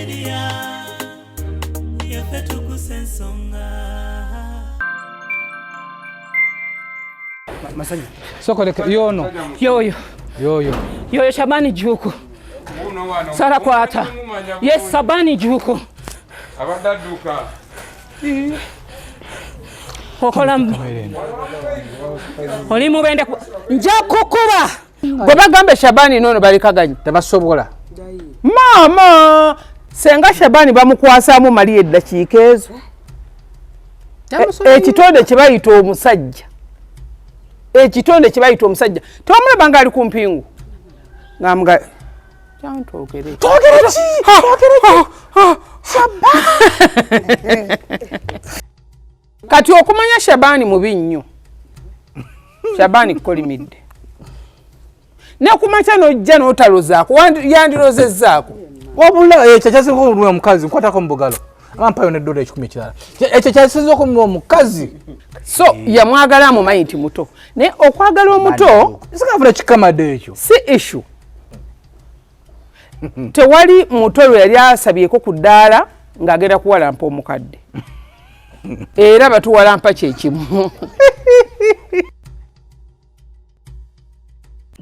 media yafetu kusensonga Masanya soko leke yono yoyo Shabani Juko Sara kwata yes Sabani Juko abadaduka kokola oli mubende nja kukuba bwe bagambe Shabani nono balikaganya tebasobola mama senga Shabani bamukwasamu mali eddakiika ezo ekitonde kibayita omusajja ekitonde kibayita omusajja tomulaba nga ali ku mpingu ngamuga kyantogere kati okumanya Shabani mubi nnyo Shabani kolimidde nekumanya nojja n'otalozaako yandirozezzaako wabula ekyo kyasinga okulumya omukazi nkwatako mubugalo abampayo n'eddola ekikumi kirala ekyo kyasinza okulumya omukazi so yamwagala amumanyi nti muto naye okwagala omuto sikafuna kikamade ekyo si issue tewali muto lwe yali asabyeko ku ddaala ng'agenda kuwalampa omukadde era batuwalampa kyekimu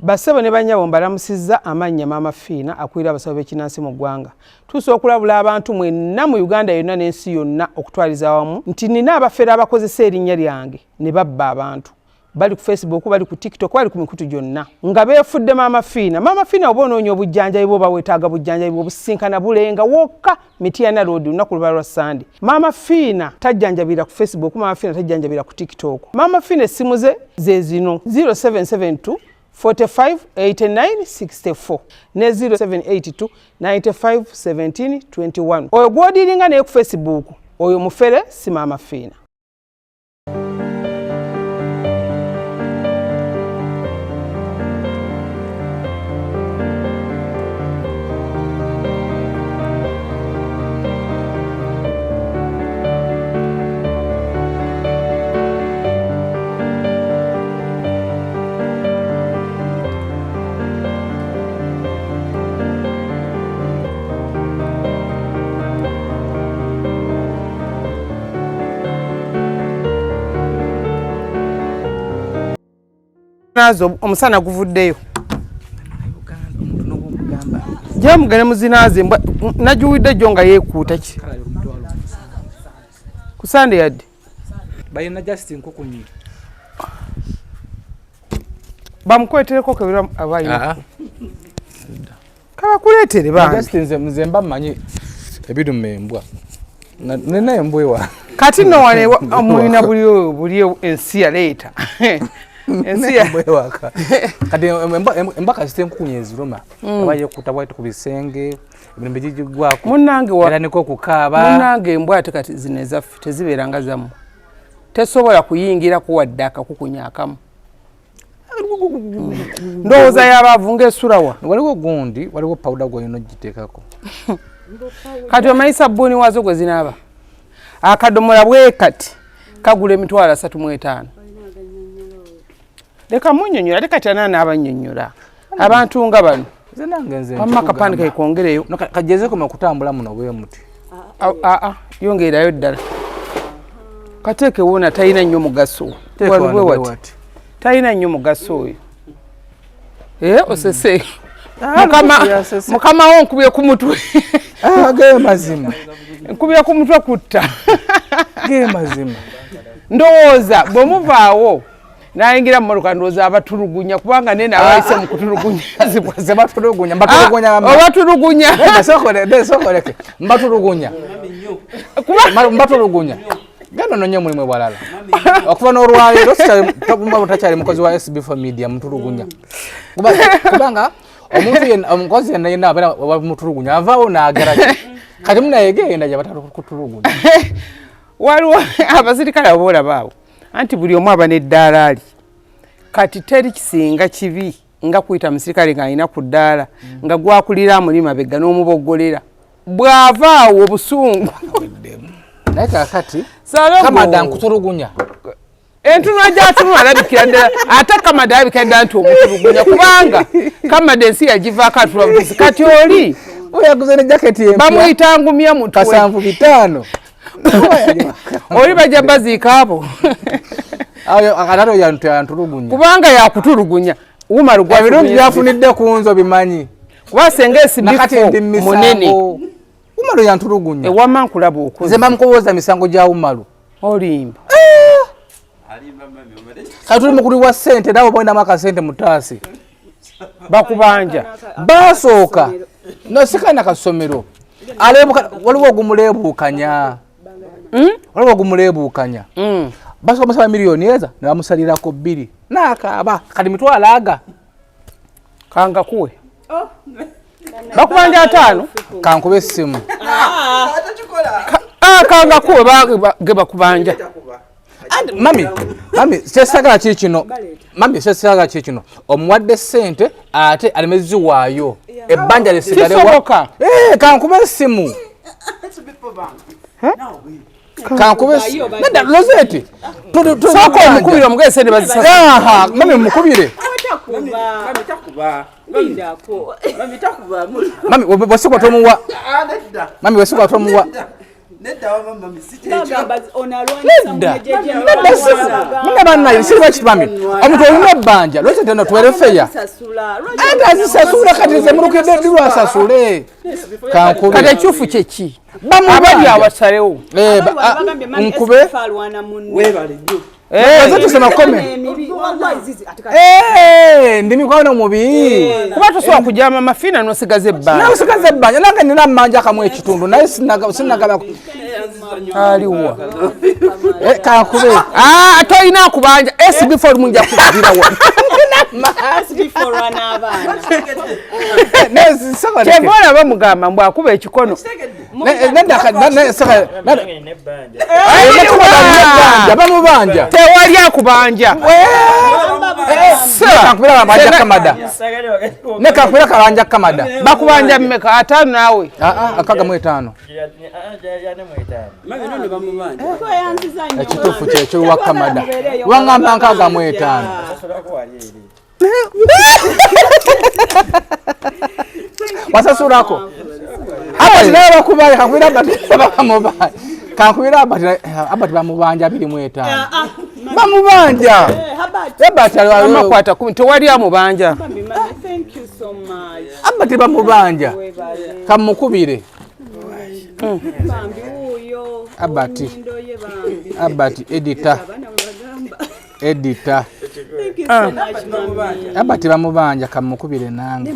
basebo ne banyabo mbalamusizza amannya Maama Fiina akulira abasawo b'ekinnansi mu ggwanga tuusa okulabula abantu mwenna mu Uganda yonna n'ensi yonna okutwaliza awamu nti nina abafere abakozesa erinnya lyange ne babba abantu bali ku Facebook bali ku TikTok bali ku mikutu gyonna nga beefudde Maama Fiina. Maama Fiina oba onoonya obujjanjabi bwo bawetaaga bujjanjabi bw'obusinkana bulenga wokka Mityana Road lunaku luba lwa Sunday. Maama Fiina tajjanjabira ku Facebook, Maama Fiina tajjanjabira ku TikTok. Maama Fiina essimu ze zino 0772 45 89 64 ne 0782 95 17 21. Oyo gwodiringa naye ku Facebook oyo mufere si Maama Fiina. Nazo omusana guvuddeyo je mugane muzinaze najuwidde jo nga yeekuuta ki kusande yadde bayina Justin kukunyi bamukwetereko kebira abayina kaba kuletere bana Justin mzemba manyi ebidume embwa nena embwewa kati no wane omulina buli ensi ya leta ensi embwewaka kati embaka zitenkukunyezi Roma abaye kutabwa ku bisenge ibintu bijigwako munange era niko kukaaba munange embwa kati zineza teziberanga zamu tesobola kuyingira kuwaddaka kukunyakamu ndoza yabavunga esurawa waliwo gundi waliwo powder gwo ino gitekako kati omayisa buni wazo gwe zinaba akadomola bwe kati kagula emitwalo 35 leka munyonyola leka tana n'abanyonyola abantu nga bano zenangenze amma kapani kai kongereyo kajeze ko makutambula muno bwe muti yongerayo ddala kateke wona tayina nnyo mugaso walwe wati tayina nnyo mugaso oyo osese mukama wo nkubye ku mutwe ge mazima nkubye ku mutwe kutta ge mazima ndowooza bwe muvaawo nayingira mmotoka ndowooza abatulugunya kubanga nene abayise mu kutulugunya zibaze batulugunya mbatulugunya obatulugunya sokoleke mbatulugunya mbatulugunya gano nonye mulimu bwalala okuva n'olwaliro sitabumba butakyali mukozi wa SB4 Media mutulugunya kubanga omukozi yenna abera mutulugunya avaawo n'ageraki kati munayegenda gye batakutulugunya waliwo abasirikale aboolabaawo anti buli omu aba n'eddaala ali kati teri kisinga kibi nga kuyita musirikale ng'alina ku ddaala nga gwakulira amuli mabega n'omuboggolera bw'avaawo obusungu naye kakati kamada nkutulugunya entunula gy'atunula alabikira ddala ate kamada alabikira ddala nti omutulugunya kubanga kamada ensi yagivaako atula butusi kati oli Oyaguze ne jacket empya. Bamuyita ngumya mutwe. Kasanvu bitano. Oli bajja baziika abo. Ayo akatalo yantulugunya. Kubanga yakutulugunya. Uma rugwa ebirungi byafunidde ku nzo bimanyi. Kuba senga esibifo munene. Umaru yantulugunya. Ewama nkulaba okuze. Nze bamukowoza misango gya Umaru. Olimba. Katuli mukuli wa sente nawo boina maka sente mutasi. Bakubanja. Basooka. No sikana kasomero. Alebuka waliwo gumulebuukanya. Waliwo gumulebuukanya. Baso bamusaba miliyoni eza ne bamusalirako 2. Nakaaba kati mitwala aga. Kanga kuwe. Bakubanja 5. Kankube simu. Kanga kuwe bageba kubanja. Mami, sesagala kino. Mami, sesagala kino. Omuwadde sente ate alimezi waayo. Ebbanja lisigalewa. Kankube simu. Kankube simu. Nenda Rosette. Soko omukubire omugese ne bazisasa. Aha, mami mukubire. Mami, wasikwa tomuwa. Mami, wasikwa tomuwa. Muna banna sirwa kitwami omuntu olina ebbanja lwaki tena twereferya azisasula kati zemulukidde dirwa asasule kankube kati ekyufu kyeki abali awasalewo nkube tusema kome ndi mikwano mubi kuba tosobola kujama mafiina nosigaza ebbanja nange nina mmanja kamu ekitundu naye sinagaba aliwa kankube toyina kubanja SB4 munja kugirawo kyebola bamugamba mbw akuba ekikono bamubanja tewali akubanja nekakubira kabanja kamada bakubanja mmeka 5 nawe akagamu 5 ekituufu kyekyo wa kamada wangamba nkagamu 5 wasasurako abati naye bakubanja kakwira bamubanja kakwira abati bamubanja 25 bamubanja abati amakwata tewali amubanja abati bamubanja kamukubire abati edita abati bamubanja kamukubire nange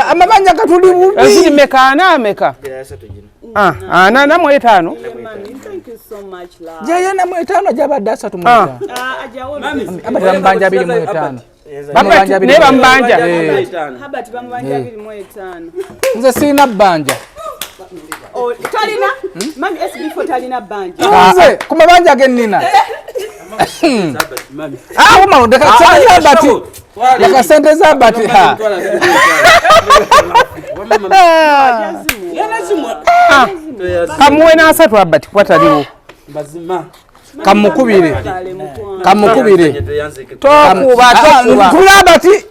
amabanja katuli bubi ezili mekana ameka ana na mwetano jaya na mwetano jabadde 3 mwetano abati bamubanja 2 mwetano bamubanja ne bamubanja habati bamubanja 2 mwetano nze sina banja talina mami SB4 talina banja nze kumabanja gennina Uma ndeka sente bati yaka sente za bati kamuwe na 3 abati kwataliwo kamukubire tokuba bati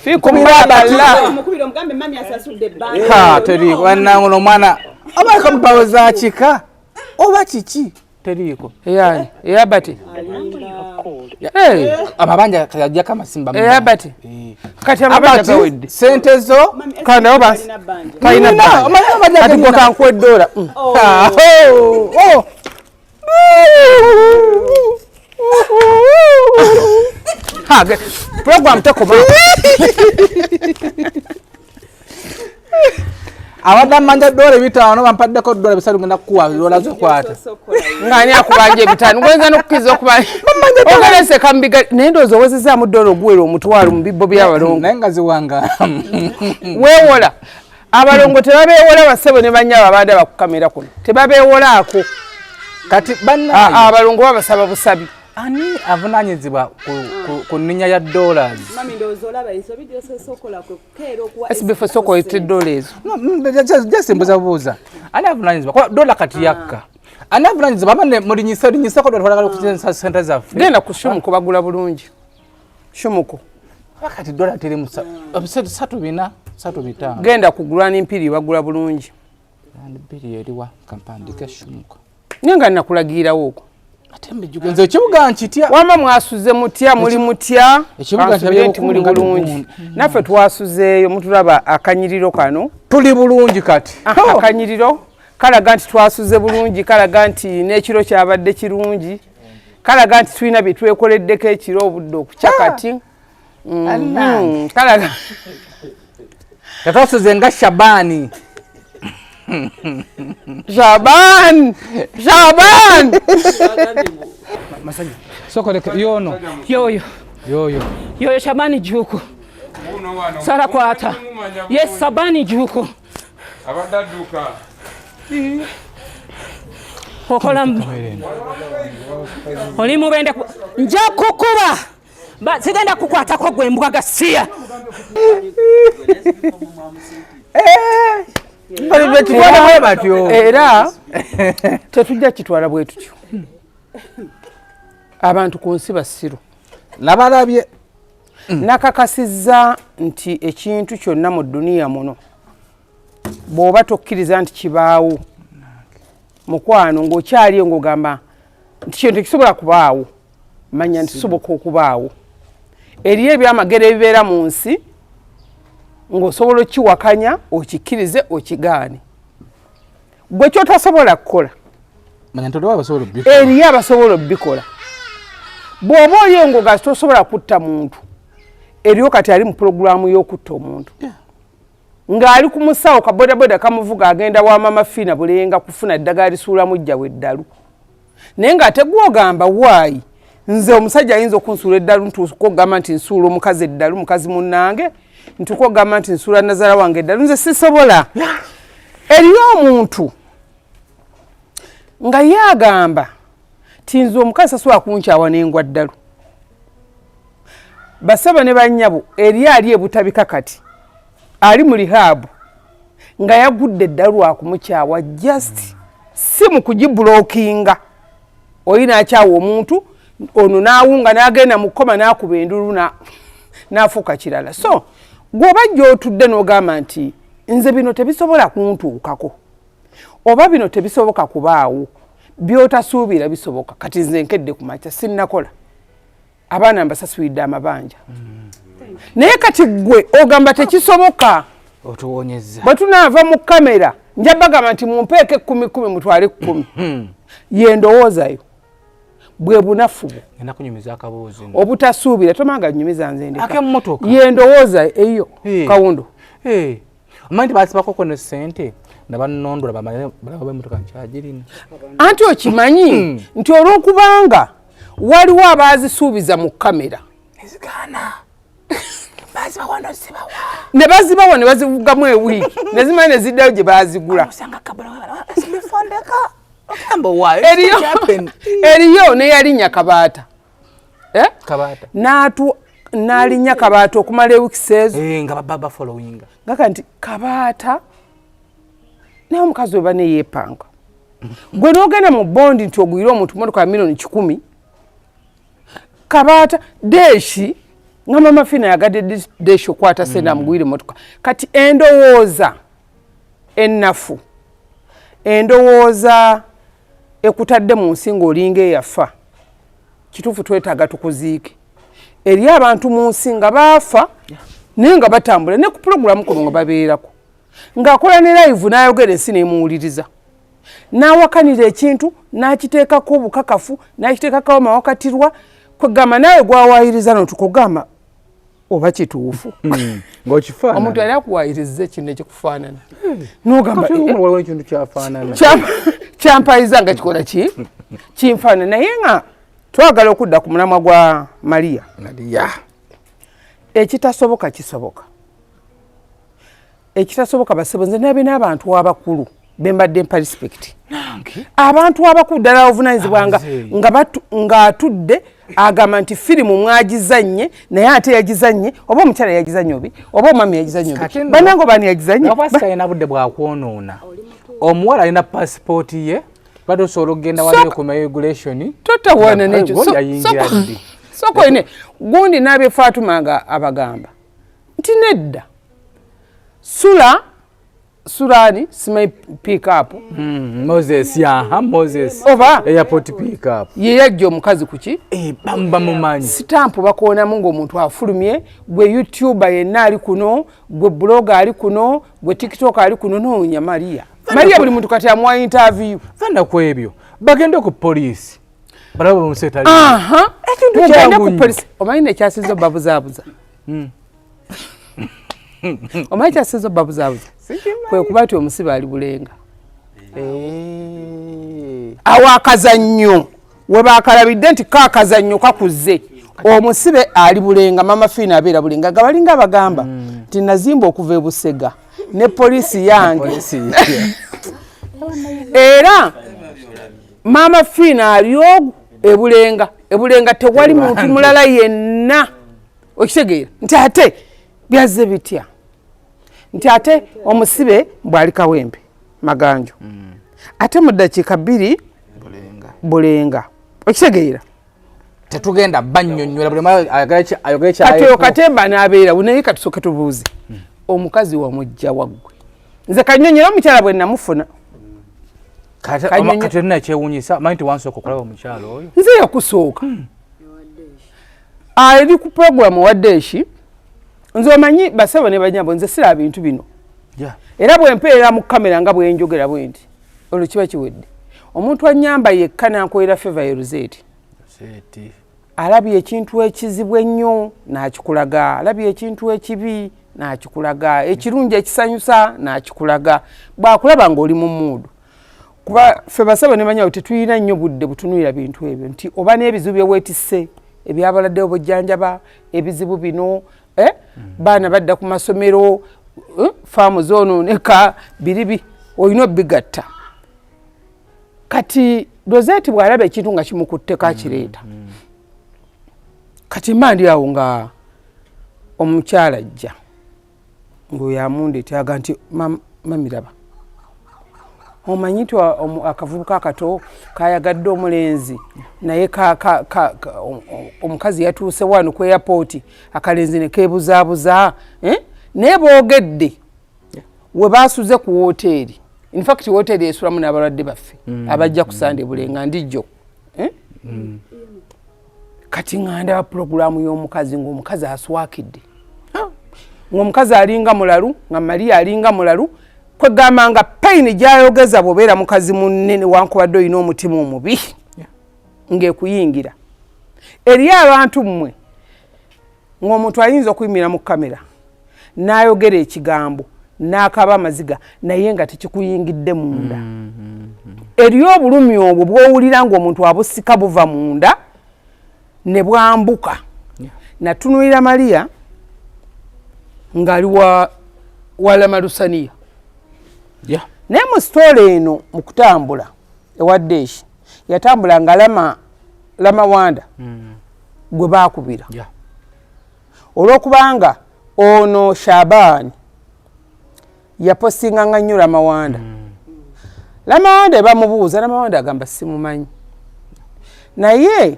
fikumbalala mukubire omugambe mami asasudde banja teri wanango no mwana abaka mubawoza chika oba chichi teriko yani eyabati amabanja kajja kama simba eyabati kati amabanja gawedde sente zo kana oba talina banja ati gwa kankwe $1 program takoba awada manja $5 bampaddeko $3 ngenda kuwa olazo kwata ngani akubanje bitano ngwenza nokukiza okubanje ogalese kambiga nendozo wozeza mu $1 ogwero omutwalo mu bibbo byabalongo nengazi wanga wewola abalongo tebabewola basebo ne banyaba abanda bakukamera kuno tebabewolako kati banna abalongo babasaba busabi ani avunanyizibwa ku nninya ya $. mami ndozo laba iso bidyo sokola ko kero kuwa SB4 soko $10 ezo just mbuza ani avunanyizibwa kwa $1 kati yakka ani avunanyizibwa bamane muri nyisa ko dolala ku center za free genda kushumu kubagula bulungi shumuko wakati $3 tiri musa obisatu bina 3-5 genda kugula nimpiri bagula bulungi bbiri eriwa kampandika shumuka nenga nakulagiirawo okwo ate mbijugenze ekibuga nkitya wama mwasuze mutya muli mutya ekibuga nti muli bulungi naffe twasuzeeyo mutulaba akanyiriro kano tuli bulungi kati akanyiriro kalaga nti twasuze bulungi kalaga nti n'ekiro kyabadde kirungi kalaga nti tulina bye twekoleddeko ekiro obudde okukya kati kalaga katwasuze nga Shabani Shaban masanya sokoleka yono yoyo Shabani Juko Sara kwata yes Shabani Juko abaddaduka okola oli mubende nja kukuba sigenda kukwatako gwe mbwa gasiya era tetujja kitwala bwe tutyo abantu ku nsi basiru nabalabye nakakasizza nti ekintu kyonna mu dduniya muno bw'oba tokkiriza nti kibaawo mukwano ng'okyaliyo ng'ogamba nti kintu tekisobola kubaawo manya nti kisoboka okubaawo eriyo ebyamagero ebibeera mu nsi ng'osobola okiwakanya okikkirize okigaane gwe kyotasobola kukola eriyo abasobola obikola bw'oba oliyo ng'ogazi tosobola kutta muntu eriyo kati ali mu pulogulaamu y'okutta omuntu ng'ali ku musawo kabodaboda kamuvuga agenda wa mama Fiina Bulenga kufuna eddagala lisuulamu jjawe eddalu naye ng'ate gw'ogamba waayi nze omusajja ayinza okunsuula eddalu ntuuka okugamba nti nsuula omukazi eddalu mukazi munnange ntuuka okugamba nti nsuula nazaala wange eddalu nze sisobola eriyo omuntu nga yaagamba ti nze omukazi tasobola kunkyawa n'engwa ddalu basaba ne bannyabo eriyo ali ebutabika kati ali mu rehab nga yagudde eddalu akumukyawa just si mu kugibulookinga oyina akyawa omuntu ono n'awunga n'agenda mu kkoma n'akuba endulu n'afuuka kirala so gw'oba gy'otudde n'ogamba nti nze bino tebisobola kuntuukako oba bino tebisoboka kubaawo by'otasuubira bisoboka kati nze nkedde ku makya sinnakola abaana mbasasuulidde amabanja naye kati gwe ogamba tekisoboka otuwonyeza bwe tunaava mu kamera nja bagamba nti mumpeeke 10 mutwale 10 ye ndowoozayo bwe bunafu ngenda kunyumiza akaboozi obutasuubira tomanga nyumiza nze ndeka ak'emmotoka ye ndowooza eyo kawundo omanyi nti baasibako ne ssente nabanondula balaba b'emmotoka nkyagirina anti okimanyi nti olw'okubanga waliwo abaazisuubiza mu kamera ezigaana ne bazibawa ne bazivugamu ewiiki ne zimanyi ne ziddayo gye baazigula eriyo neyalinnya Kabaata n'alinnya Kabaata okumala ewiikisi ezo nga baba following ngaka nti Kabaata naye omukazi weba neyeepanga gwe n'ogenda mu bondi nti ogwire omuntu motoka ya $1,000,000 Kabaata deeshi nga mama Fiina yagadde deeshi okwata sente amugwire motoka kati endowooza ennafu endowooza ekutadde mu nsi ng'olinga eyafa kituufu twetaaga tukuziike eri abantu mu nsi nga baafa naye nga batambula ne ku pulogulaamu kuno nga babeerako ng'akola ne live n'ayogera ensi n'emuwuliriza n'awakanira ekintu n'akiteekako obukakafu n'akiteekako amawakatirwa kwegamba naawe gwawaayiriza notukugamba oba kituufu ng'okifaanana omuntu yali akuwaayiriza ekintu ekikufaanana n'ogamba waliwo ekintu kyafaanana kyampayiza nga kikola ki kinfaanana naye nga twagala okudda ku mulamwa gwa Maria ekitasoboka kisoboka ekitasoboka basebo nze nabe n'abantu abakulu bembadde mpalispect abantu abakulu ddala obuvunanyizibwa ng'atudde agamba nti firimu mwagizanye naye ate yagizanye oba omukyala yagizanye obi oba omwami yagizanye obi bannange bani yagizanye abasika yina budde bwakwonoona omuwala alina pasipooti ye badde osobola okugenda waliyo ku regulation totawana nekyo yayingira soko ine gundi n'abye Fatuma nga abagamba nti nedda Sulani simayi pick up Moses Moses oba airport pick up ye yajja omukazi kuki bamba mumanyi stamp bakoonamu ng'omuntu afulumye gwe YouTuber yenna ali kuno gwe blogger ali kuno gwe TikTok ali kuno noonya Maria buli muntu kati amwa interview fanda ku ebyo bagende ku police balaba omusetali ekintu kyagenda ku police omanyi nekyasiza babuzaabuza omanyi kyasiza babuzaabuza kwe kuba ti omusibe ali Bulenga awo akazannyo we baakalabidde nti kaakazannyo kakuze omusibe ali Bulenga mama Fiina abeera Bulenga nga balinga abagamba nti nazimba okuva e Busega ne poliisi yange era mama Fiina aliyo e Bulenga tewali muntu mulala yenna okitegeera nti ate byazze bitya nti ate omusibe bwali Kawempe Maganjo ate mu ddakiika 2 Bulenga okitegeera tetugenda bannyonnyola buli ayogere kati Katemba n'abeera naye katusooke tubuuze omukazi wamujja waggwe nze kannyonnyola omukyala bwe namufuna kati olina ekyewuunyisa manyi tiwansooka okulaba omukyala oyo nze yakusooka ali ku puroguramu wa Deshi nze omanyi basebo ne banyabo nze sira bintu bino era bwe mpeera mu kamera nga bwe njogera bwe nti olwo kiba kiwedde omuntu anyamba yekka n'ankolera favor ya Rosette alabye ekintu ekizibu ennyo n'akikulaga alabye ekintu ekibi n'akikulaga ekirungi ekisanyusa n'akikulaga bw'akulaba ng'oli mu muudu kuba ffe basebo ne banyawo tetulina nnyo budde butunuulira bintu ebyo nti oba n'ebizibu bye weetisse ebyabaladdewo bujjanjaba ebizibu bino baana badda ku masomero faamu zoonooneka biribi olina obigatta kati Rosette bw'alaba ekintu nga kimukutteko akireeta kati mandi awo nga omukyala ajja ng'oyo amundeeta aga nti mamiraba omanyi nti akavubuka akato kayagadde omulenzi naye omukazi yatuuse wano ku airport akalenzi ne keebuzaabuza naye boogedde we baasuze ku woteeri in fact woteeri esulamu n'abalwadde baffe abajja ku Sande Bulenga ndijjo kati ng'andaba puroguramu y'omukazi ng'omukazi aswakidde ng'omukazi alinga mulalu nga Maria alinga mulalu kwegamba nga paini gyayogeza bw'obeera mukazi munene wankubadde olina omutima omubi ng'ekuyingira eri abantu mmwe ng'omuntu ayinza okuyimira mu kamera n'ayogera ekigambo n'akaba amaziga naye nga tekikuyingidde munda eri obulumi obwo bw'owulira ng'omuntu abusika buva munda ne bwambuka natunuulira Maria ng'ali wa Lamalusaniya naye mu sitole eno mu kutambula ewa Deshi yatambula nga Lamawanda gwe baakubira olw'okubanga ono Shaban yapostinga nga nnyo Lamawanda Lamawanda bamubuuza Lamawanda agamba simumanyi naye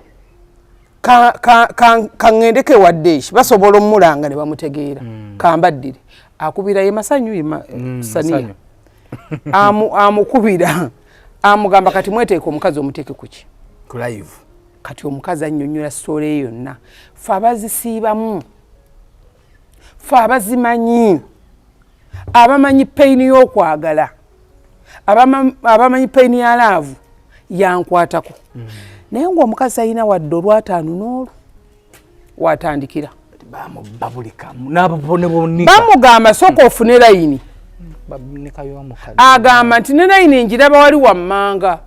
kaŋŋendeko ewa Deshi basobola omulanga ne bamutegeera kambaddire akubira ye Masanyu Saniya amukubira amugamba kati mweteeka omukazi omuteeke kuki ku live kati omukazi annyonnyola sitole eyo yonna ffe abazisiibamu ffe abazimanyi abamanyi peyini y'okwagala abamanyi peyini ya laavu yankwatako naye ng'omukazi alina wadde olwataano n'olwo watandikira bamugamba sooka ofune layini agamba nti ne layini njiraba wali wammanga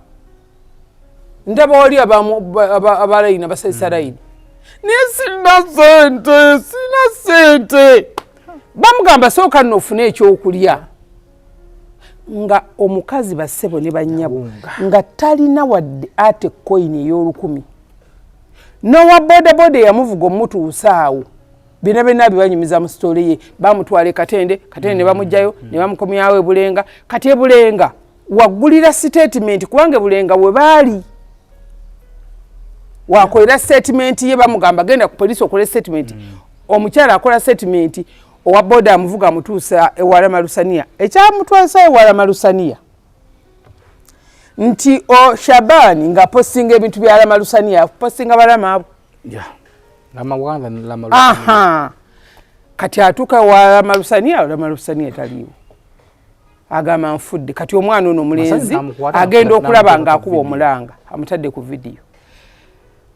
ndaba wali abalayini abasalisa layini naye sina sente bamugamba sooka nno ofune ekyokulya nga omukazi bassebo ne bannyabo nga talina wadde ate koyini ey'olukumi n'owa bodaboda yamuvuga omutuusa awo bina byonna bibanyumiza mu sitole ye bamutwala Katende ne bamugjayo ne bamukomyawo e Bulenga kati e Bulenga waggulira statement kubanga Bulenga we baali wakolera statement ye bamugamba genda ku police okole statement omukyala akola statement owa boda amuvuga amutuusa ewala Malusania ekyamutwasa ewala Malusania nti o Shabani nga postinga ebintu bya Malusania postinga balama abo aha kati atuka wa Malusania taliwo agama nfudde kati omwana ono mulenzi agenda okulaba nga akuba omulanga amutadde ku video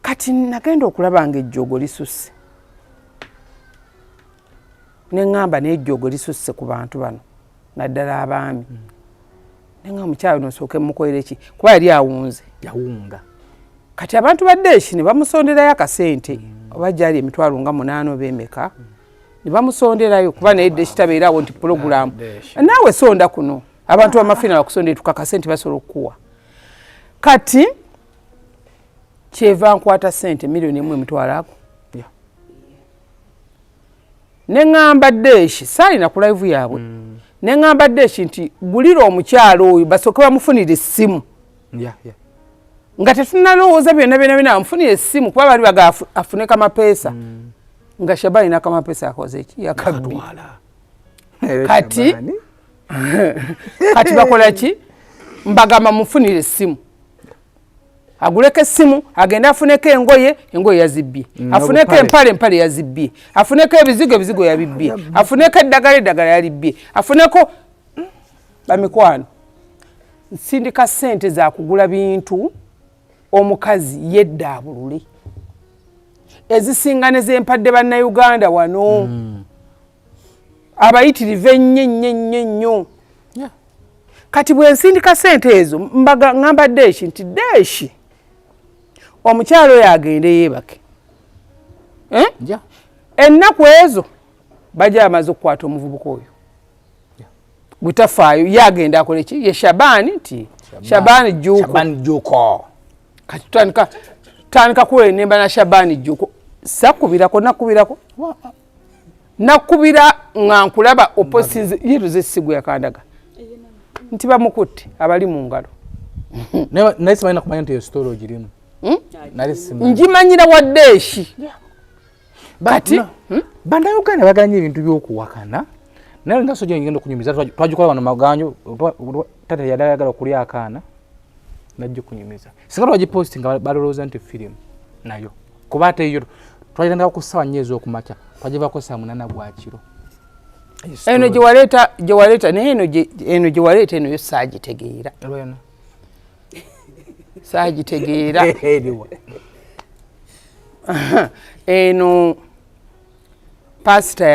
kati nagenda okulaba nga ejjogo lisusse nengamba n'ejjogo lisusse ku bantu bano naddala abaami nenga mukyalo nosooke mukoere ki kuba yali awunze yawunga kati abantu baddeeshi ne bamusonderayo akasente oba gyali emitwalo nga 8 bemeka ne bamusonderayo kuba naye ddeeshi tabeerawo nti pulogulaamu naawe sonda kuno abantu bamafiina bakusondera tukakasente basobola okukuwa kati kyeva nkwata sente $1,000,000 nengamba ddeeshi saalina ku live yaabwe nengamba ddeeshi nti gulira omukyalo oyo basooke bamufunira essimu nga tetunalowooza byonna byonna bamufunira essimu kuba bali baga afune kamapeesa nga Shabani n'akamapeesa akoze eki yakabbi kati kati bakola ki mbagamba mufunira essimu aguleke essimu agenda afuneko engoye yazibbye afuneko empale yazibbye afuneko ebizigo yabibbye afuneko eddagala yalibbye afuneko bamikwano nsindika sente za kugula bintu omukazi yedda abulule ezisinga ne zempadde bannayuganda wano abayitirive nnyo kati bwe nsindika sente ezo mbaga ngamba Deeshi nti Deeshi omukyalo oyo agende yeebake ennaku ezo bajja amaze okukwata omuvubuka oyo butafaayo yagenda akole ki ye Shabani nti Shabani Juko kati tandika kulemba na Shabani Juko sakubirako nakubira nga nkulaba oposinze yiruze sigu yakandaga nti bamukutte abali mu ngalo naye simanyi kumanya nti story ogirimu njimanyira wa Deeshi kati bannayuganda baganye ebintu by'okuwakana naye nga soja ngenda okunyumiza twagikola wano maganjo tata yadayagala okulya akaana najja okunyumiza singa twagiposti nga balowooza nti firimu nayo kuba ate yo twagenda okusawa nyezo okumakya twagibako saa 8 gwa kiro eno gye waleeta naye eno gye waleeta eno yo saagitegeera eno pasita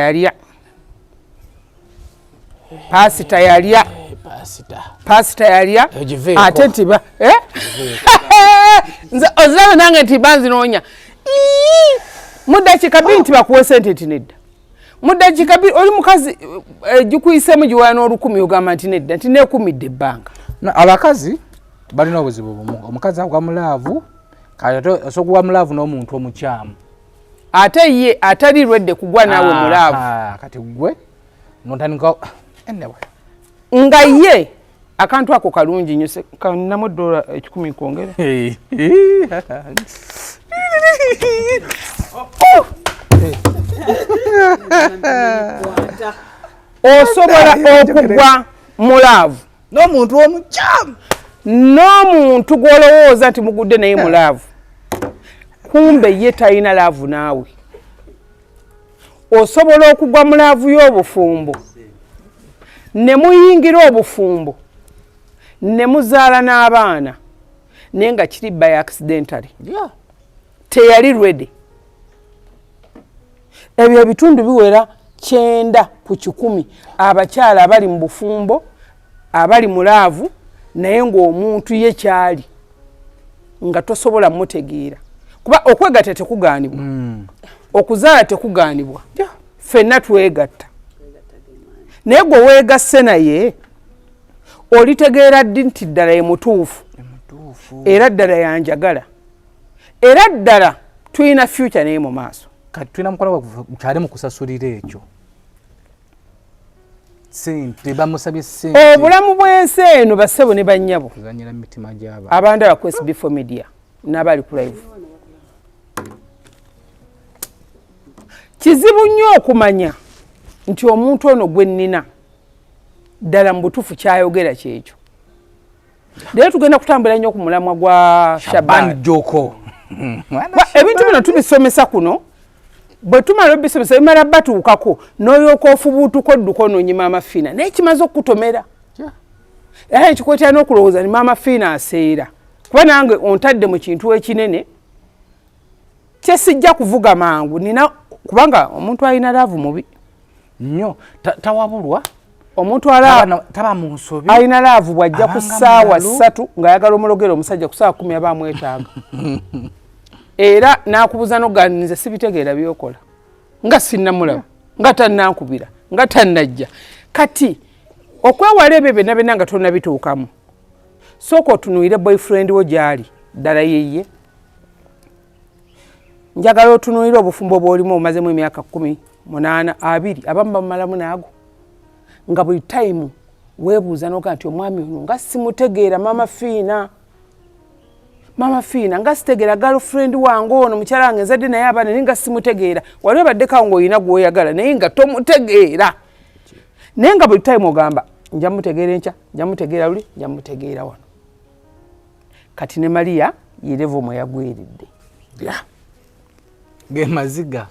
yalya ate ntiba oziraba nange nti banzinoonya muddakiika 2 nti bakuwe sente nti nedda muddakiika 2 oli mukazi gikuyiseemu giwala n'olukumi ogamba nti nedda nti neekumidde ebbanga abakazi balina obuzibu bumu omukazi agwa mulaavu kati osokuwa mulaavu n'omuntu omukyamu ate ye atalirwedde kugwa naawe mulaavu kati gwe notandika nga ye akantu ako kalungi nnyo kaninamu $10 kwongera osobola okugwa mulaavu n'omuntu omukyamu n'omuntu gw'olowooza nti mugudde naye mulaavu kumbe ye talina laavu naawe osobola okugwa mulaavu y'obufumbo ne muyingira obufumbo ne muzaala n'abaana naye nga kiri by accidentally teyali ready ebyo ebitundu biwera 9 ku 100 abakyala abali mu bufumbo abali mulaavu naye ng'omuntu ye kyali nga tosobola mutegeera kuba okwegatta tekugaanibwa okuzaala tekugaanibwa ffenna twegatta naye gwe weegasse naye olitegeera ddi nti ddala ye mutuufu era ddala yanjagala era ddala tulina future naye mu maaso kati tulina mukola mukyale mu kusasulira ekyo sente bamusabye sente obulamu bw'ensi eno bassebo ne bannyabo kuzanyira mitima gy'aba abandala ku SB4 media n'abali ku live kizibu nnyo okumanya nti omuntu ono gwe nnina ddala mu butuufu kyayogera kyekyo. Naye tugenda kutambula nnyo ku mulamwa gwa Shaban Joko. Ebintu bino tubisomesa kuno bwe tumala obisomesa bimala batuukako n'olyoka ofubuutuka odduka onoonyima amafiina naye kimaze okukutomera. Era ekikwetera n'okulowooza ni maama fiina aseera kuba nange ontadde mu kintu ekinene kyesijja kuvuga mangu nina kubanga omuntu alina laavu mubi nnyo tawabulwa omuntu taba mu nsobi alina laavu bw'ajja ku ssaawa 3 ng'ayagala omulogero omusajja ku ssaawa 10 aba amwetaaga era n'akubuza n'oganiza sibitegeera byokola nga sinnamulaba nga tannankubira nga tannajja kati okwewala ebyo byonna byonna nga tonnabituukamu sooka otunuulire boyfriend wo gy'ali ddala yeye njagala otunuulire obufumbo bw'olimu omazemu emyaka 18 2 abamu bamalamu naago nga buli time weebuuza n'oga nti omwami ono nga simutegeera maama fiina nga sitegeera girlfriend wange ono mukyala wange nzadde naye abaana naye nga simutegeera wali obaddekawo ng'olina gw'oyagala naye nga tomutegeera naye nga buli time ogamba nja mutegeera enkya nja mutegeera luli nja mutegeera wano kati ne Maria yerevo mwe yagweredde ge maziga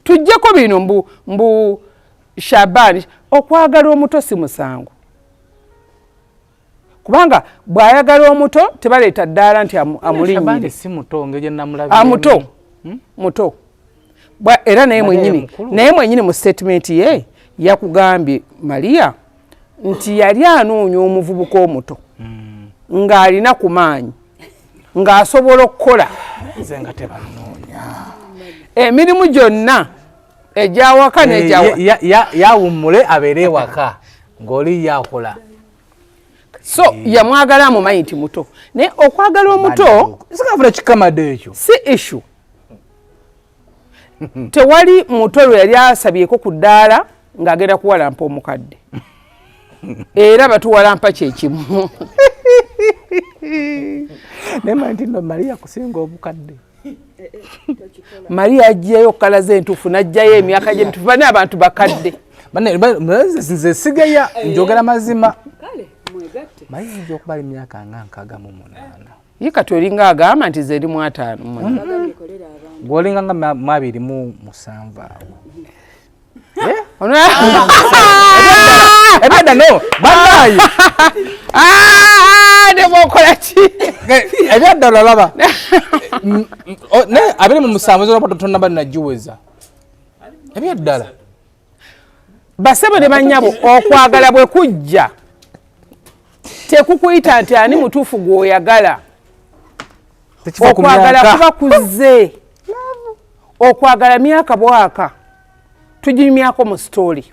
tujjeko bino mbu Shaban okwagala omuto si musango kubanga bw'ayagala omuto tebaleeta ddaala nti amulinyire si muto ngeje namulabye muto era naye mwennyini mu statement ye yakugambye Maria nti yali anoonya omuvubuka omuto ng'alina ku maanyi ng'asobola okukola nze nga tebanoonya emirimu gyonna egyawaka yawummule abeere ewaka ng'oli yakola so yamwagala amumanyi nti muto naye okwagala omuto sikafuna kikamadde ekyo si issue tewali muto lwe yali asabyeko ku ddaala ng'agenda kuwalampa omukadde era batuwalampa kyekimu nema nti no Maria kusinga obukadde Maria ajjayo okukalaza entuufu n'ajjayo emyaka gy'emituufu bane abantu bakadde nze sigeya njogera mazima Maria nja okuba emyaka nga 68 ye kati olinga agamba nti ze eri mu 5 gwolinga nga 27 awo ebeda no banayi nemokola ki ebeda olaba ne abiri mu musanvu zo pato tonna bana jiweza ebyedala basebe ne banyabo okwagala bwe kujja tekukuyita nti ani mutuufu gw'oyagala okwagala kuba kuzze okwagala myaka bwaka tugimyako mu story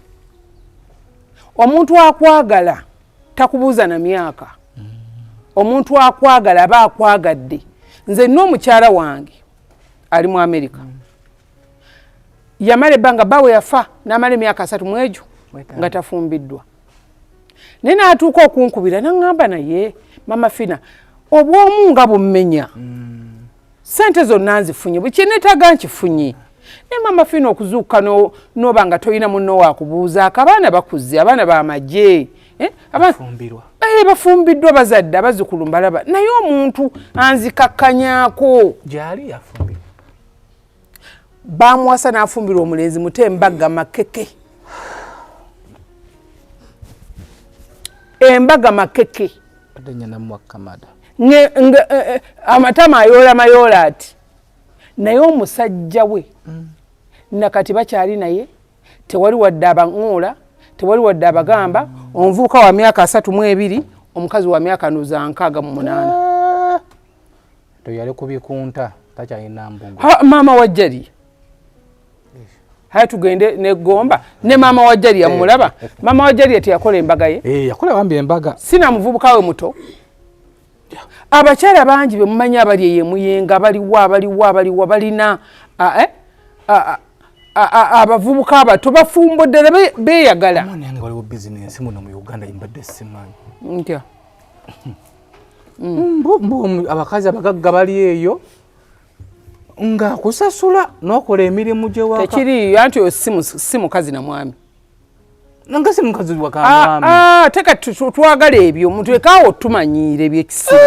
omuntu akwagala takubuuza na myaka omuntu akwagala aba akwagadde nze n'omukyala wange ali mu Amerika yamala ebbanga bawe yafa n'amala emyaka 3 mu egyo nga tafumbiddwa naye n'atuuka okunkubira n'aŋŋamba naye mama Fina obwomu nga bummenya sente zonna nzifunye bwe kyenetaaga nkifunye naye mama Fina okuzuuka n'oba nga toyina munno waakubuuzaako abaana bakuze abaana b'amagye bafumbiddwa bazadde abazzukulu mbalaba naye omuntu anzikakkanyaako gyali yafumbirwa bamuwasa n'afumbirwa omulenzi muto embaga makeke amatama ayoola ati naye omusajja we nakati bakyali naye tewali wadde abaŋŋoola tewali wadde abagamba omuvubuka wa myaka 32 omukazi wa myaka 68 toyali kubikunta takyalina mbungu maama wajjali haya tugende negomba ne maama wajjali yamulaba maama wajjali teyakola embaga ye yakola bambi embaga sina muvubuka we muto abakyala bangi bemumanyi abali eyemuyenga baliwa balina abavubuka abato bafumbodde beeyagala omwana yange waliwo bizinensi muno mu Uganda imbadde simanyi ntya abakazi abagagga bali eyo nga kusasula n'okola emirimu gyewaka tekiri anti si mukazi na mwami Nangasi mukazi wa kamami. Teka twagala ebyo omuntu ekaawo tumanyire ebyekisibo.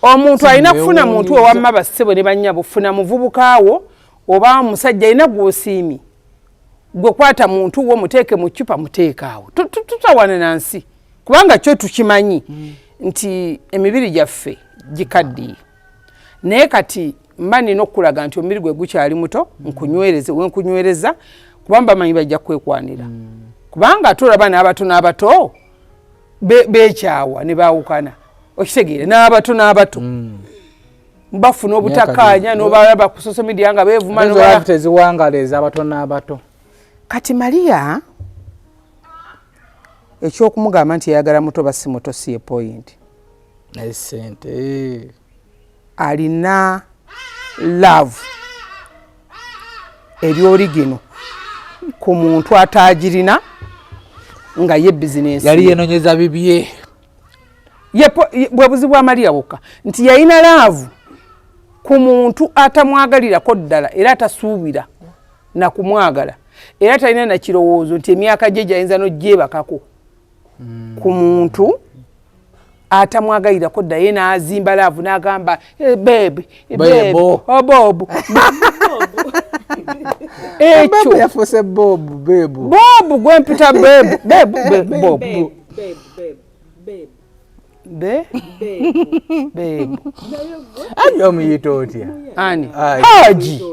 Omuntu alina kufuna muntu owamma bassebo ne bannyabo funa muvubukaawo oba musajja alina gw'osiimi. Gwe kwata muntu wo muteeke mu ccupa muteekaawo. Tutawana na nsi. Kubanga kyo tukimanyi nti emibiri gyaffe gikaddiye. Naye kati mba nina okulaga nti omubiri gwe gukyali muto nkunywereze wenkunywereza kubanga bamanyi bajja kwekwanira. Kubanga tulaba n'abato beekyawa ne baawukana. Okitegeere n'abato bafuna obutakkaanya n'obalaba ku social media nga beevuma n'obalaba teziwangaleeza abato n'abato. Kati Maria ekyokumugamba nti yayagala muto basi muto si ye point. Esente alina love ery'origino ku muntu atagirina nga ye business yali yenonyeza bibye bwe buzibu bwa Maria wokka nti yalina love ku muntu atamwagalirako ddala era atasuubira na kumwagala era talina na kirowoozo nti emyaka gye gyayinza n'ogyebakako ku muntu atamwagalirako ddala ye n'azimba love n'agamba babe bob ekyo yafuuse bob gwempita bob ani omuyita otya ani haji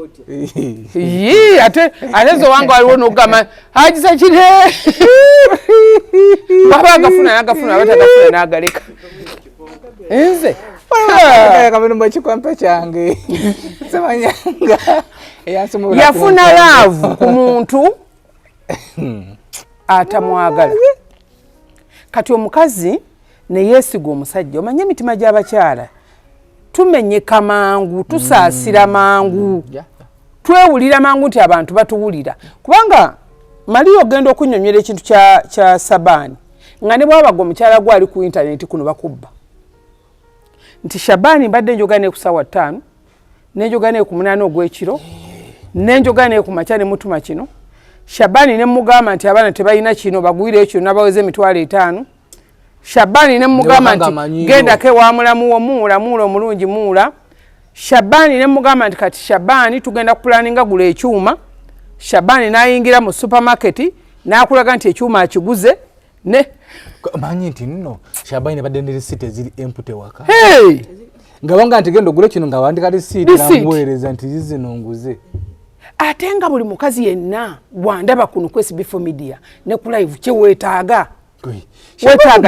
ate zowanga waliwo n'ogamba haji sakire baba agafuna abatagafuna n'agaleka nze kabino ekikompe kyange semanyanga yafuna laavu ku muntu atamwagala. Kati omukazi ne yeesiga omusajja omanye emitima gy'abakyala tumenyeka mangu tusaasira mangu twewulira mangu nti abantu batuwulira kubanga Maria ogenda okunnyonnyola ekintu kya Sabaani nga ne bwabaga omukyala gwali ku intaneti kuno bakubba nti Shabaani mbadde njogane ku ssaawa 5 nenjogane ku 8 ogw'ekiro nenjogane ku makya ne mutuma kino Shabaani ne mugamba nti abaana tebalina kino bagwire ekyo nabaweze emitwalo 5 Shabaani ne mugamba nti genda ke wa mulamu wo muula omulungi muula Shabaani ne mugamba nti kati Shabaani tugenda kupulaninga gula ekyuma Shabaani n'ayingira mu supermarket n'akulaga nti ekyuma akiguze ne manyi nti nno Shabaani badde ne receipt ziri empty waka nga wanga nti genda ogule kino nga wandika receipt namuweereza nti zino nguze ate nga buli mukazi yenna wandaba kuno ku SB Media ne ku live kye weetaaga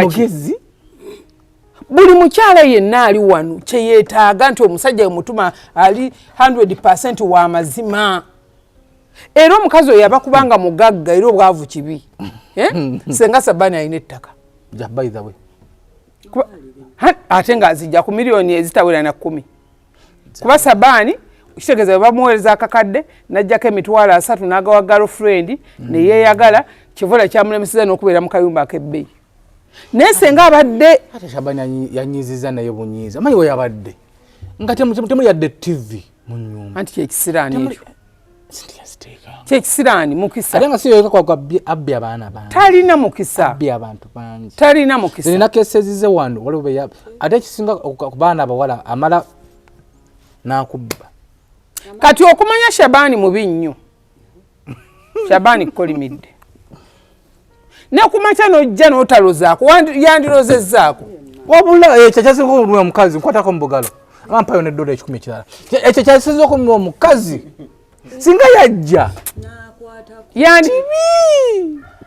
mugezi buli mukyala yenna ali wano kye yeetaaga nti omusajja omutuma ali 100% wa mazima era omukazi oyo abakubanga mugagga era obwavu kibi senga Sabaani alina ettaka by the way ate nga azijja ku miliyoni ezitawera na 10 kuba Sabaani kitegeeza bamuweereza akakadde najjako emitwalo 3 n'agawa girlfriend ne yeeyagala kivola kyamulemeseza n'okubeera mu kayumba ak'ebbeeyi naye senga abadde ate Shabaani yanyiziza naye bunyiiza manyi we yabadde nga temuli yadde TV mu nnyumba anti kyekisiraani ekyo kyekisiraani mukisa ate nga si yoyeka kwa abbi abaana bange talina mukisa abbi abantu bangi talina mukisa nina kesezize wano waliwo ate ekisinga ku baana abawala amala n'akubba kati okumanya Shabaani mubi nnyo Shabaani kolimidde ne kumakya n'ojja n'otalozaako yandirozezzaako wabula ekyo kyasinga okumulwa omukazi nkwatako mu bugalo abampayo ne $10 ekirala ekyo kyasinga okumulwa omukazi singa yajja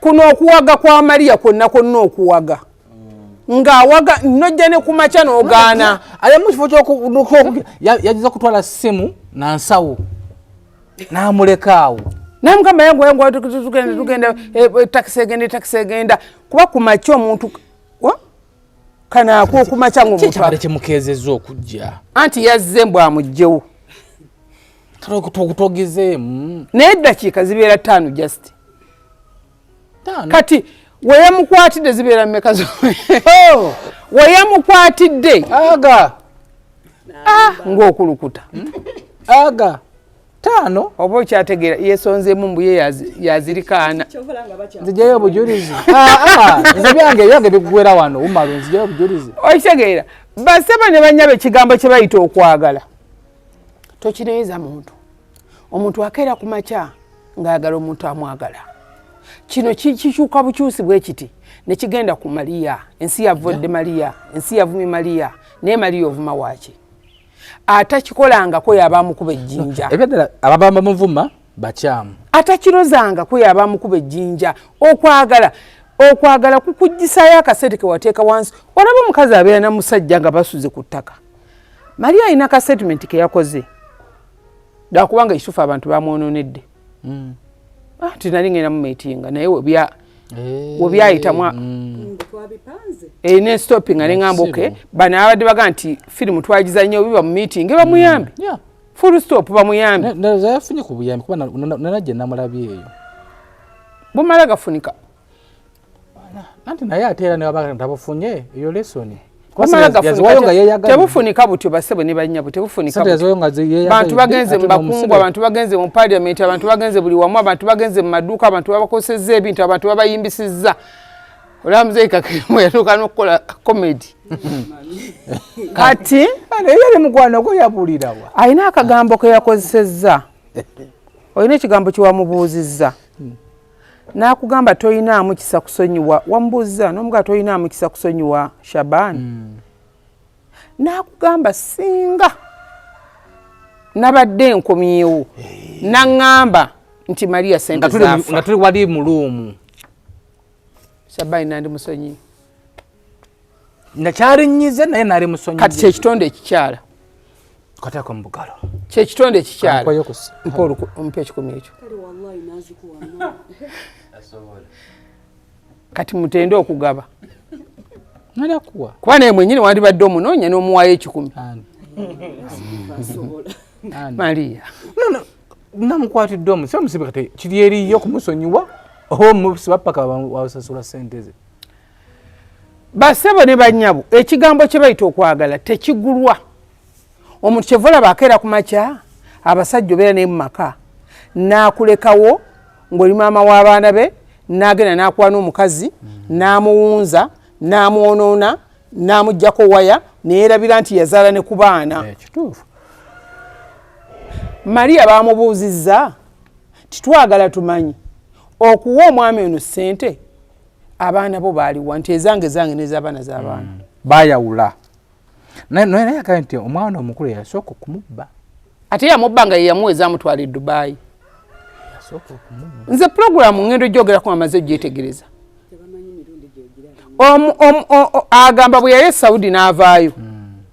kuno okuwaga kwa Maria kwonna okuwaga ng'awaga nojja ne kumakya n'ogaana ali mu kifo yajja kutwala ssimu nansawo n'amulekaawo namugamba yangu tugenda taxi egenda kuba kumakya omuntu kanaako okumakya ngomukyabale kimukeezezza okujja anti yazze mbw amugjewo okutogezeemu naye eddakiika zibeera 5 just kati weyamukwatidde zibeera mmeka weyamukwatidde aga ng'okulukuta aga 5 oba okyategeera yesonzeemu mbuye yazirikaana nzijayo obujulizi nze byange bigwera wano umalu nzijayo obujulizi okitegeera baseba ne banyabe ekigambo kye bayita okwagala tokireeza omuntu akeera ku makya ng'ayagala omuntu amwagala kino kikyuka bukyusi bwe kiti ne kigenda ku Mariya ensi yavodde Mariya ensi yavumi Mariya naye Mariya ovuma waaki atakikolangako yabamukuba ejjinja ebyadala ababamba muvuma bakyamu atakirozangako yabamukuba ejjinja okwagala kukujjisayo akasente ke wateeka wansi olaba omukazi abeera na musajja nga basuze ku ttaka Mariya alina ka settlement ke yakoze dakubanga Yusufu abantu bamwononedde tinali ngenda mu meetinga naye webyayitamu ne stopping nga neŋŋamba oke bano abadde baga nti firimu twagiza nnyo biba mu meeting bamuyambe full stop bamuyambe yafunye ku buyambi kuba nanajje namulabye eyo bumala gafunika anti naye ate era newabatabfunye eyo lesoni tebufunika butyo basebo ne bannyabo tebufunika bantu bagenze mu bakungu abantu bagenze mu parliament abantu bagenze buli wamu abantu bagenze mu maduuka abantu babakosezza ebintu abantu babayimbisizza olaba muzeeyi Kakirimu yatuuka n'okukola comedy kati yali mukwano gwe yabulirawa alina akagambo ke yakozesezza olina ekigambo kyewamubuuzizza n'akugamba toyinaamu kisa kusonyiwa wamubuuziza n'omugaa toyinaamu kisa kusonyiwa Shaban n'akugamba singa nabadde enkomyewo naŋŋamba nti Mariya sente zaafa nga tuli wali mu luumu Shaban nandi musonyi nakyalinyize naye nali musonyi kati kyekitonde ekikyala katako mbugalo kyekitonde ekikyala mpa ekikumi ekyo kati mutende okugaba nalakuwa kuba naye mwenyini wandibadde omunoonya n'omuwaayo 10 Mariya namukwatidde omu si omusibe kati kiri eriyo kumusonyiwa oba omusiba paka wasasula sente ze basebo ne bannyabo ekigambo kye bayita okwagala tekigulwa omuntu kyevola bakeera ku makya abasajja obeera naye mu maka n'akulekawo ng'oli maama w'abaana be n'agenda n'akwana omukazi n'amuwunza n'amwonoona n'amuggyako waya neerabira nti yazaala ne ku baana kituufu Mariya baamubuuzizza titwagala tumanyi okuwa omwami ono ssente abaana bo baaliwa nti ezange n'ez'abaana z'abaana bayawula naye yagambye nti omwana omukulu yasooka okumubba ate yamubba nga ye yamuweza amutwala e Dubai nze puroguramu ngendo gyogerako amaze ogyetegereza agamba bwe yali Saudi n'avaayo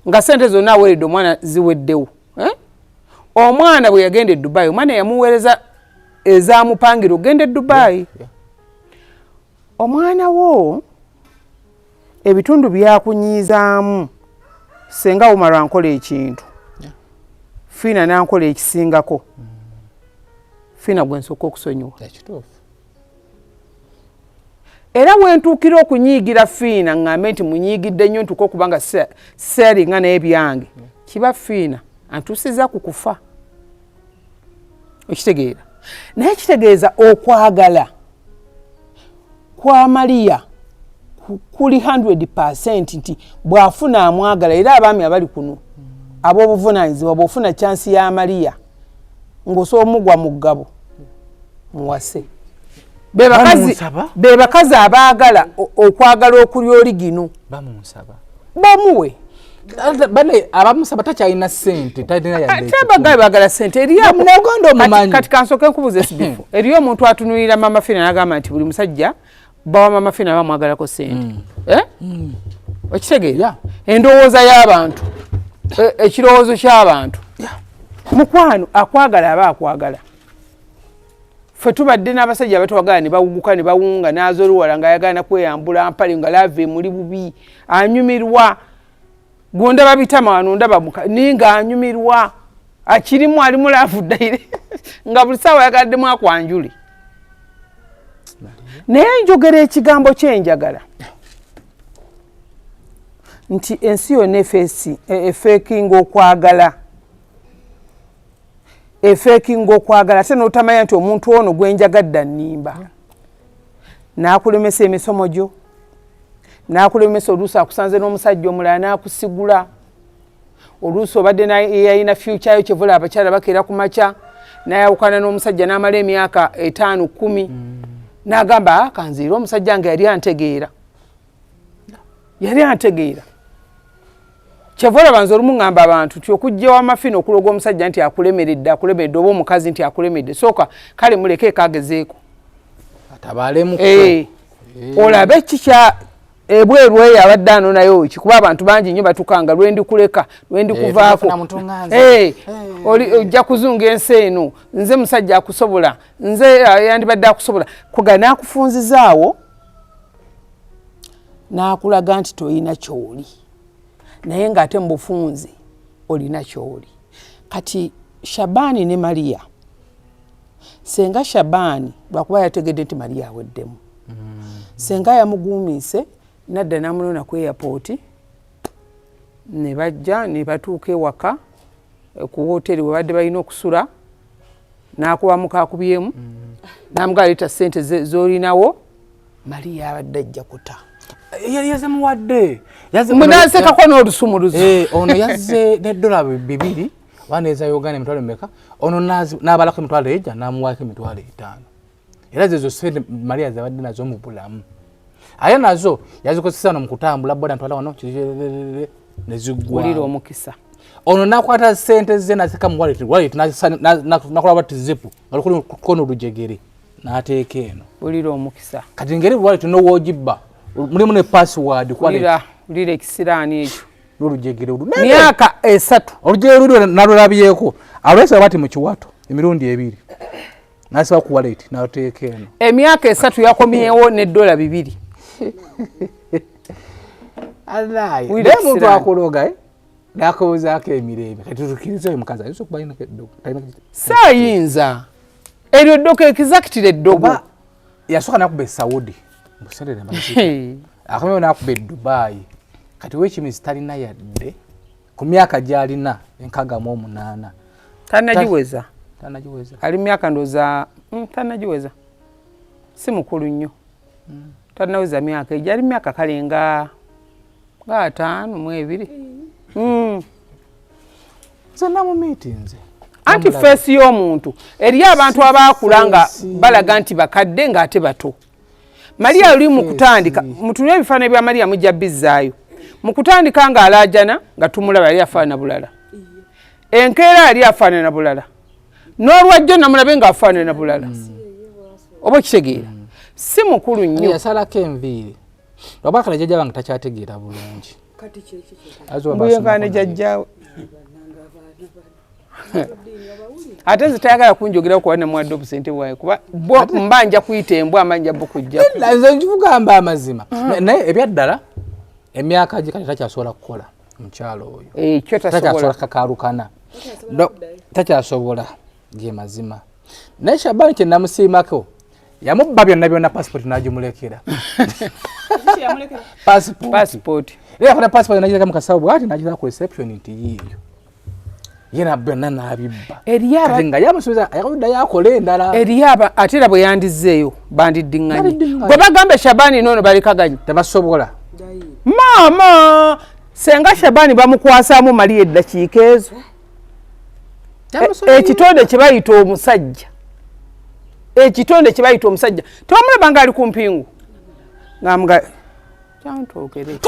nga sente zonna aweeredde omwana ziweddewo omwana bwe yagenda e Dubai omwana yamuweereza ezamupangira ogenda e Dubai omwana wo ebitundu byakunyiizaamu senga Umar ankola ekintu Fiina nankola ekisingako Fiina gwe nsooka okusonyiwa era wentuukira okunyiigira Fiina ng'ambe nti munyiigidde nnyo ntuuka okuba nga seeringa naye byange kiba Fiina antuusiza ku kufa okitegeera naye kitegeeza okwagala kwa Mariya kuli 100% nti bw'afuna amwagala era abaami abali kuno ab'obuvunaanyizibwa bw'ofuna chansi ya Mariya ng'osobola omugwa mu ggabo muwase be bakazi abaagala okwagala okuli oli gino bamuwe abamusaba takyalina ssente abagabi baagala ssente kati kansooke nkubuuza esibifo eriyo omuntu atunulira Mama Fiina n'agamba nti buli musajja bawa Mama Fiina bamwagalako ssente okitegeera endowooza y'abantu ekirowoozo ky'abantu mukwano akwagala aba akwagala ffe tubadde n'abasajja abatwagala ne bawuguka ne bawunga n'azoluwala ng'ayagala kweyambula mpale nga laave muli bubi anyumirwa gondaba bitama wano ndaba ninga anyumirwa akirimu alimu laavu ddayire nga buli ssaawa yagaladdemu akwanjuli naye njogera ekigambo kyenjagala nti ensi yonna efeekinga okwagala efeekinga okwagala ate n'otamanya nti omuntu ono gwenjagadde nnimba n'akulemesa emisomo gyo n'akulemesa oluusi akusanze n'omusajja omulala n'akusigula oluusi obadde yalina future yo kyevula abakyala bakeera ku makya n'ayawukana n'omusajja n'amala emyaka 5-10 n'agamba kanziira omusajja nga yali antegeera kyevula banza olumu ngamba abantu ti okujja w'amafina okuloga omusajja nti akulemeredde oba omukazi nti akulemedde sooka kale muleke ekagezeeko olabe kikya ebweru eyo abadde ano nayo kikuba abantu bangi nnyo batukanga lwendi kuleka lwendi kuvaako ojja kuzunga ensi eno nze musajja akusobola nze yandibadde akusobola kuga n'akufunzizaawo n'akulaga nti toyina kyoli naye ng'ate mu bufunzi olina kyoli kati Shabani ne Maria senga Shabani lwakuba yategedde nti Maria aweddemu senga yamuguumise nadda n'amunona ku airport ne bajja ne batuuka ewaka ku hoteri we badde balina okusula n'akubamu kakubyemu n'amugaa leeta ssente z'olinawo Maria abadde ajja kuta yazemuwadde munaasekako n'olusumuluzo ono yazze n'edola 2 waneeza Uganda emitwalo meka ono n'abalako emitwalo ejja n'amuwaako emitwalo 5 era zezo sente Maria zabadde nazo mu bulamu aya nazo yazikozesa no mu kutambula boda ntwala wano nezigwa ulira omukisa ono nakwata sente ze nazika mu wallet nakola bati zipu ngalikuli kono olujegere n'ateeka eno ulira omukisa kati ngeri wallet n'owogibba mulimu ne password ulira ekisiraani ekyo n'olujegere myaka 3 olujegere nalulabyeko alwesa bati mu kiwato emirundi 2 nasiba ku wallet n'ateeka eno emyaka 3 yakomyewo n'edola 2 Alai, muntu akuloga nakozaako emirembe kati tukiriza omukazi ayinza okuba alina eddogo saayinza eryo eddogo exactly eddogo yasooka nakuba Saudi musendere amazike akomyewo nakuba Dubai kati wekimizi talina yadde ku myaka gy'alina 68 tanagiweza ali myaka ndoza tanagiweza si mukulu nnyo tanaweza myaka ejali myaka kalenga 5 mu 2 zonna mu meetings anti face y'omuntu eri abantu abakulanga balaga nti bakadde ng'ate bato Maria oli mu kutandika mutunye ebifaananyi bya Maria mujja bizzaayo mu kutandika nga alaajana nga tumulaba yali afaanana bulala enkeera yali afaanana bulala n'olwajjo namulabe ng'afaanana bulala oba kitegeera si mukulu nnyo yasalako enviiri lwaba kale jjajja bange takyategeera bulungi mbuyenkane jjajjaawe ate nze tayagala kunjogera kuba namuwadde obusente bwawe kuba mbanja kuyita embwa amanja nze nkikugamba amazima naye ebyaddala emyaka gye kati takyasobola kukola omukyalo oyo ekyo takyasobola kakaalukana takyasobola ge mazima naye Shabani kye namusiimako yamubba byonna passport n'agimulekera passport yafuna passport n'agireka mu kasawo bw'ati n'agireka ku reception nti yiyo yena byonna n'abibba kati nga yamusuubiza yakuddayo akole endala eriyaba ate era bwe yandizzeeyo bandiddiŋŋanye bwe bagamba Shabani noono balikaganye tebasobola maama senga Shabani bamukwasaamu Maria eddakiika ezo ekitonde kye bayita omusajja ekitonde kye bayita omusajja tewamulaba nga ali ku mpingu ng'amuga kyantwogere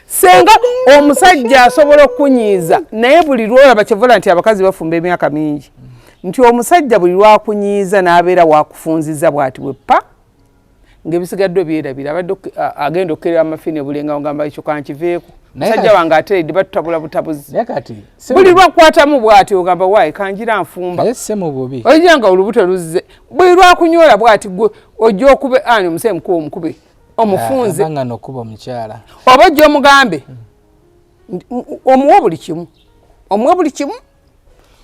senga omusajja asobola okunyiiza naye buli lwolaba kyevula nti abakazi bafumba emyaka mingi nti omusajja buli lwakunyiiza n'abeera wakufunziza bw'ati bweppa ng'ebisigadde byerabira abadde agenda okukerera amafini bulenga ngamba ekyo kankiveeko musajja wange ateredde batutabula butabuzi buli lwakwatamu bw'ati ogamba waayi kanjira nfumba ojja nga olubuto luzze buli lwakunyola bw'ati gwe ojja okube ani omusee mukube omukube omufunze oba ojja omugambe omuwa buli kimu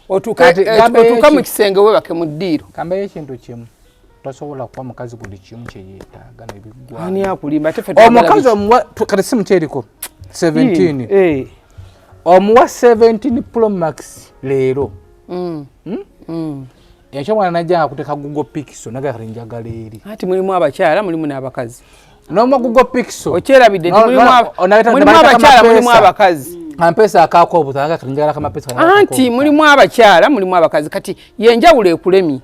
otuuka mu kisenge webake mu ddiiro kambayo ekintu kimu tasobola kuba mukazi buli kimu kye yeetaaga n'ebiggwa ani akulimba omukazi kati si mukyeriko 17 omuwa 17 Pro Max leero enkya mwana najja akuteka Google Pixel naga kati njagala eri ati mulimu abakyala mulimu n'abakazi n'omwa Google Pixel okyerabidde mulimu abakyala mulimu abakazi ampesa akaako obutanga kati njagala kama pesa anti mulimu abakyala mulimu abakazi kati yenjawulo ekulemi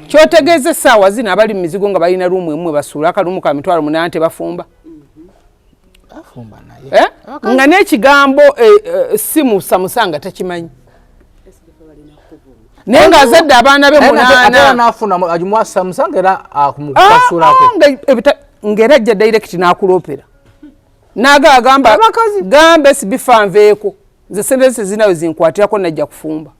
kyotegeeza essaawa zino abali mu mizigo nga balina ruumu emu basuula akalumu ka mitwalo 8 tebafumba afumba naye nga n'ekigambo simu samusanga takimanyi naye ng'azadde abaana be 8 n'afuna agimuwa Samsung era akumukasuulako ng'era ajja direct n'akulopera n'agamba gamba sibifa nveeko nze sente zinawe zinkwatirako najja kufumba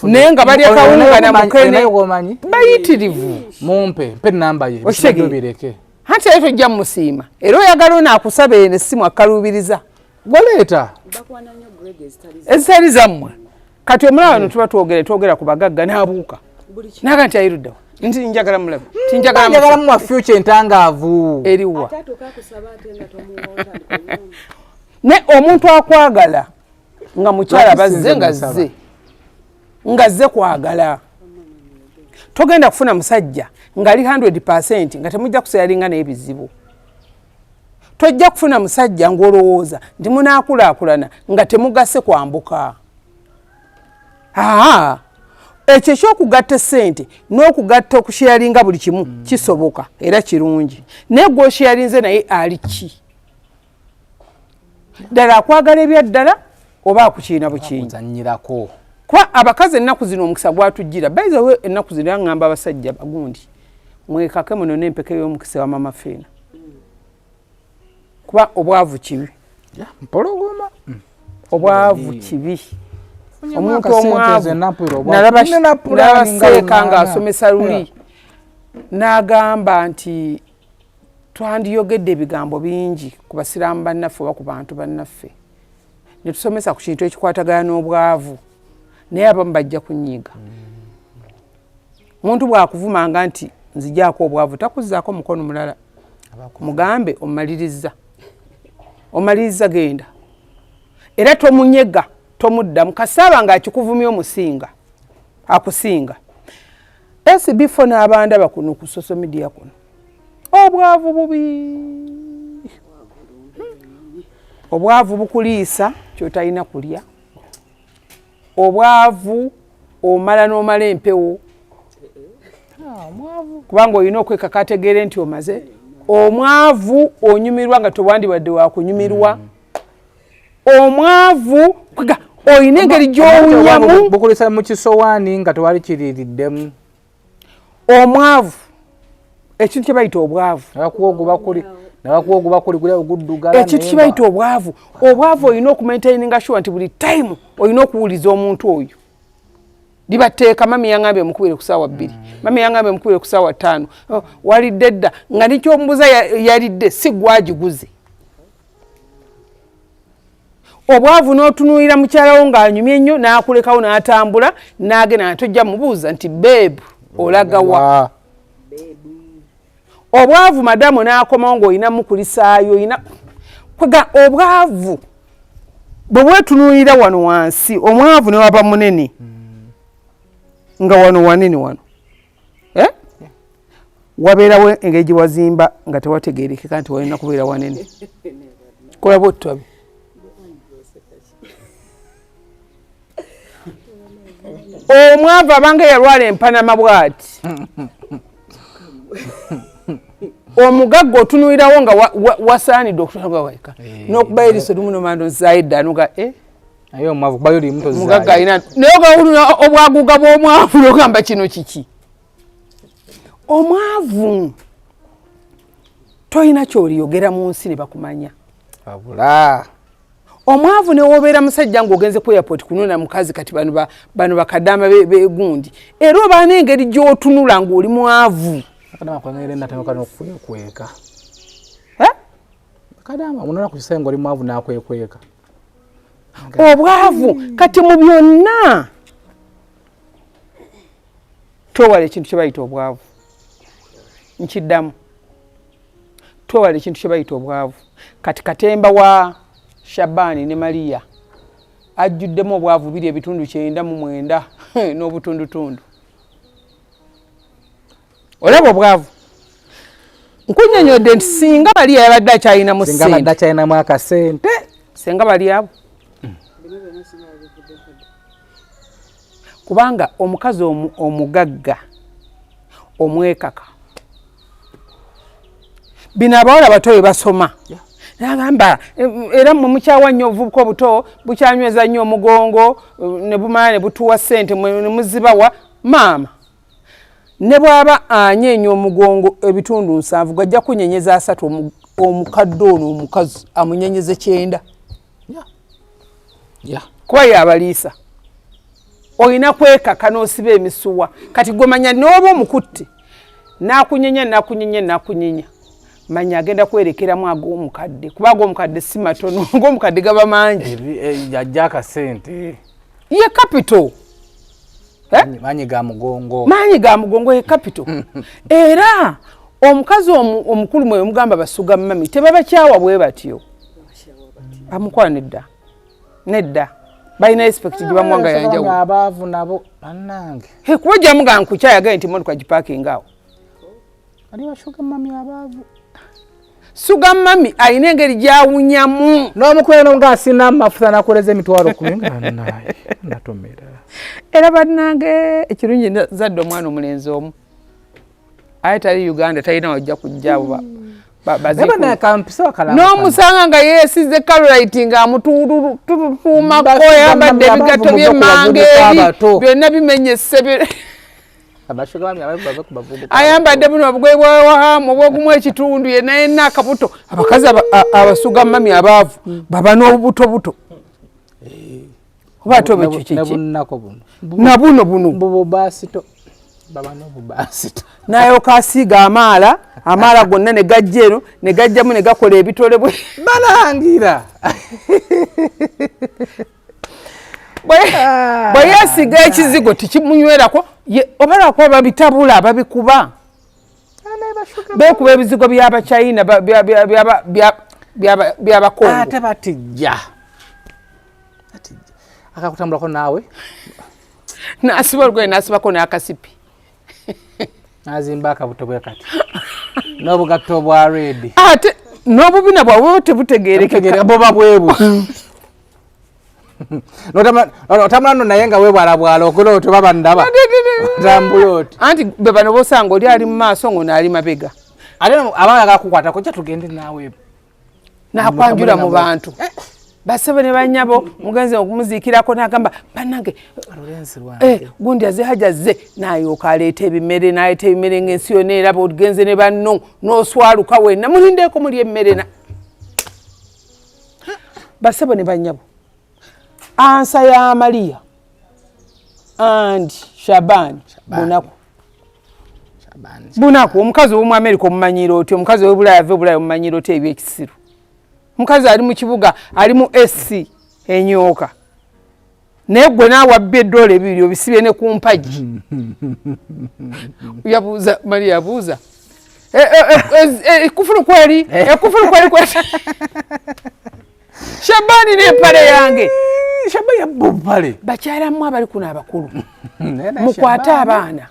naye nga balya kawunga na mukene bayitirivu mumpe mpe namba ye bireke hati eto ojja musiima era oyagala onaakusaba eno essimu akalubiriza goleeta ezitali zammwe kati omulaba wano tuba twogera ku bagagga n'abuuka naga nti ayiruddawa nti njagala mulabe njagala mu future entangaavu eriwa ne omuntu akwagala nga mukyala bazze nga zze kwagala togenda kufuna musajja ngali 100% nga temujja kuseyalinga n'ebizibu tojja kufuna musajja ng'olowooza nti munaakulaakulana nga temugase kwambuka ekyo ekyokugatta essente n'okugatta okusheyalinga buli kimu kisoboka era kirungi naye gwe osheyalinze naye ali ki ddala akwagala ebyaddala oba akukiina bukinyirako kuba abakazi ennaku zino omukisa gwatujjira baizawe ennaku zino yaŋŋamba abasajja bagundi mwekake muno n'empeke y'omukisa wa mama Feena kuba obwavu kibi mpologoma obwavu kibi omuntu omwavu nalabaseeka ng'asomesa luli n'agamba nti twandiyogedde ebigambo bingi ku basiraamu bannaffe oba ku bantu bannaffe ne tusomesa ku kintu ekikwatagana n'obwavu naye abamu bajja kunyiiga omuntu bw'akuvumanga nti nzijaako obwavu takuzzaako mukono mulala mugambe omaliriza genda era tomunyega tomuddamu kasaaba nga akikuvumya omusinga akusinga SB4 n'abandaba kuno ku social media kuno obwavu bubi obwavu bukuliisa kyotalina kulya obwavu omala n'omala empewo kubanga olina okwekaka ategeere nti omaze omwavu onyumirwa nga tewandibadde wakunyumirwa omwavu olina engeri gy'owunyamu bukulisa mu kisowaani nga tewali kiririddemu omwavu ekintu kye bayita obwavu nabakuwoguba kuli gulya oguddugala ekintu kye bayita obwavu olina okumaintaininga sure nti buli time olina okuwuliza omuntu oyo libateeka mami yaŋŋambye mukubire ku ssaawa 2 mami yaŋŋambye mukubire ku ssaawa 5 walidde dda nga nikyomubuuza yalidde si gwagiguze obwavu n'otunuulira mukyalawo ng'anyumye ennyo n'akulekawo n'atambula n'agenda tojja mubuuza nti beebu olagawa obwavu madamu n'akomawo ng'olina mukulisaayo olina kwega obwavu bwe bwetunuulira wano wansi omwavu ne waba munene nga wano wanene wano wabeerawo engeri gye wazimba nga tewategeerekeka nti walina kubeera wanene kola bwotwabe omwavu abanga yalwala empanama bwati omugagga otunuulirawo nga wasaanidde okutogawaika n'okuba eriso lumunomando zaidda nuga ayo omwavu bayo li muto mugagga alina naye ogawulira obwaguga bw'omwavu n'ogamba kino kiki omwavu tolina kyoliyogera mu nsi ne bakumanya abula omwavu ne wobeera musajja ng'ogenze ku airport kunona mukazi kati bano bakadama begundi era oba n'engeri gy'otunula ng'oli mwavu kadama unona kukisenga oli mwavu nakwekweka obwavu kati mu byonna twewala ekintu kye bayita obwavu nkiddamu twewala ekintu kye bayita obwavu kati katemba Shabani ne Maria ajjuddemu obwavu biri ebitundu 99 n'obutundutundu. Olaba obwavu nkunyonyodde nti singa Maria yabadde akyalinamu ssente. Singa badde akyalinamu akasente. Senga bali abo. Kubanga omukazi omugagga omwekaka bino abawala bato basoma nagamba era mu mukyawa nnyo obuvubuka obuto bukyanyweza nnyo omugongo ne bumala ne butuwa ssente ne muzibawa maama ne bw'aba anyeenya omugongo ebitundu 7 gajja kunyenyeza 3 omukadde ono omukazi amunyenyeze 9 kuba yabaliisa olina kwekaka n'osiba emisuwa kati gwemanya n'oba omukutte nakunyenya manya agenda kwerekeramu ag'omukadde kuba ag'omukadde si matono ag'omukadde gaba mangi yajja akasente ye capital manyi ga mugongo ye capital era omukazi omukulu mwe mugamba basuga mami tebabakyawa bwe batyo amukola nedda balina respect gibamwanga yanjawo abaavu nabo bannange kuba jamuga nkukyayagaye nti motoka giparking awo ali bashuga mami abaavu suga mami alina engeri gyawunyamu n'omukweno nga asina amafuta nakoleza emitwalo 10 naye natomera era bannange ekirungi zadde omwana omulenzi omu aye tali Uganda talina wajja kujjabo n'omusanga nga yeesize Carolite nga amutuumako yambadde ebigatto by'emmangeri byonna bimenyese ayambadde buno obugoye bwawahamu obwogumu ekitundu yenna akabuto abakazi abasuga mami abaavu baba n'obutobuto oba ate obekyo kiki nabuno nayoka asiiga amaala gonna ne gajja eno ne gajjamu ne gakola ebitole bwe balangira bwe yeesiga ekizigo tekimunywerako obalako babitabula babikuba beekuba ebizigo by'abachina by'abakongo ate batijja akakutambulako naawe nasiba olugoye nasibako n'akasipi nazimba akabuto bwe kati n'obugatto bwa redi ate n'obubina bwabwe tebutegeerekeka boba bwebu notamula no naye nga webwalabwala okola otyo baba ndaba otambula oti anti be bano bosanga oli ali mu maaso ngo naali mabega ate abaana gakukwata kojja tugende naawe nakwanjula mu bantu basebe ne banyabo mugenzi okumuziikirako n'agamba bannange gundi azehajaze nayoka aleeta ebimere n'aleeta ebimere ng'ensi yonna eraba ogenze ne banno n'oswaluka wenna mulindeeko muli emmere basebe ne banyabo ansa ya Maria and Shabani bunaku omukazi w'omu America omumanyiro oti omukazi w'Ebulaaya ave Bulaaya omumanyiro oti ebyekisiru omukazi ali mu kibuga ali mu SC enyooka naye gwe naawabbye $2 obisibye ne ku mpagi yabuuza Maria yabuuza ekufulu kweri Shabani n'empale yange Shabani yabbupale bakyalamu abali kuno abakulu mukwate abaana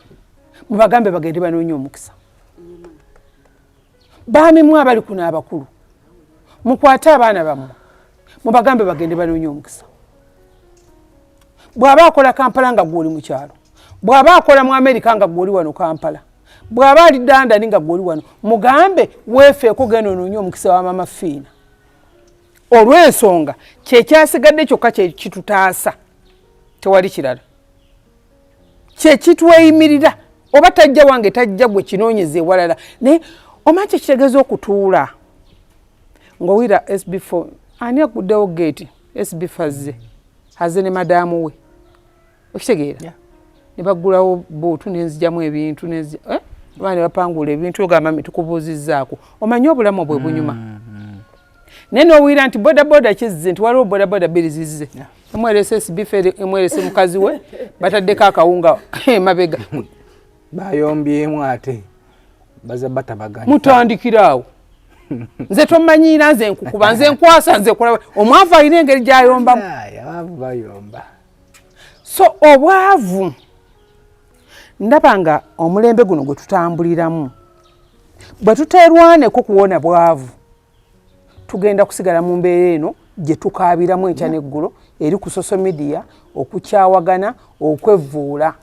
mubagambe bagende banoonya omukisa baamimu abali kuno abakulu mukwate abaana bammwe mubagambe bagende banoonya omukisa bw'aba akola Kampala nga gwoli mu kyalo bw'aba akola mu Amerika nga gwoli wano Kampala bw'aba ali Dandani nga gwoli wano mugambe weefeeko genda onoonya omukisa wa Mama Fiina olw'ensonga kyekyasigadde kyokka kyekitutaasa tewali kirala kyekitweyimirira oba tajja wange tajja gwe kinoonyeze ewalala naye omanyi kyekitegeeza okutuula ng'owira SB4 ani aguddewo geeti SB4 aze ne madaamu we okitegeera ne baggulawo bootu n'enzijamu ebintu oba ne bapangula ebintu ogamba mami tukubuuzizzaako omanyi obulamu bwe bunyuma naye n'owira nti bodaboda kizze nti waliwo bodaboda 2 zizze emwerese SB4 emwerese mukazi we bataddeko akawunga emabega bayombyemu ate baza batabaganya mutandikira awo nze tomanyira nze nkukuba nze nkwasa nze kulaba omwavu alina engeri gyayombamu bayomba so obwavu ndaba nga omulembe guno gwe tutambuliramu bwe tuteerwaneko kuwona bwavu tugenda kusigala mu mbeera eno gye tukaabiramu enkya n'eggulo eri ku social media okukyawagana okwevvuula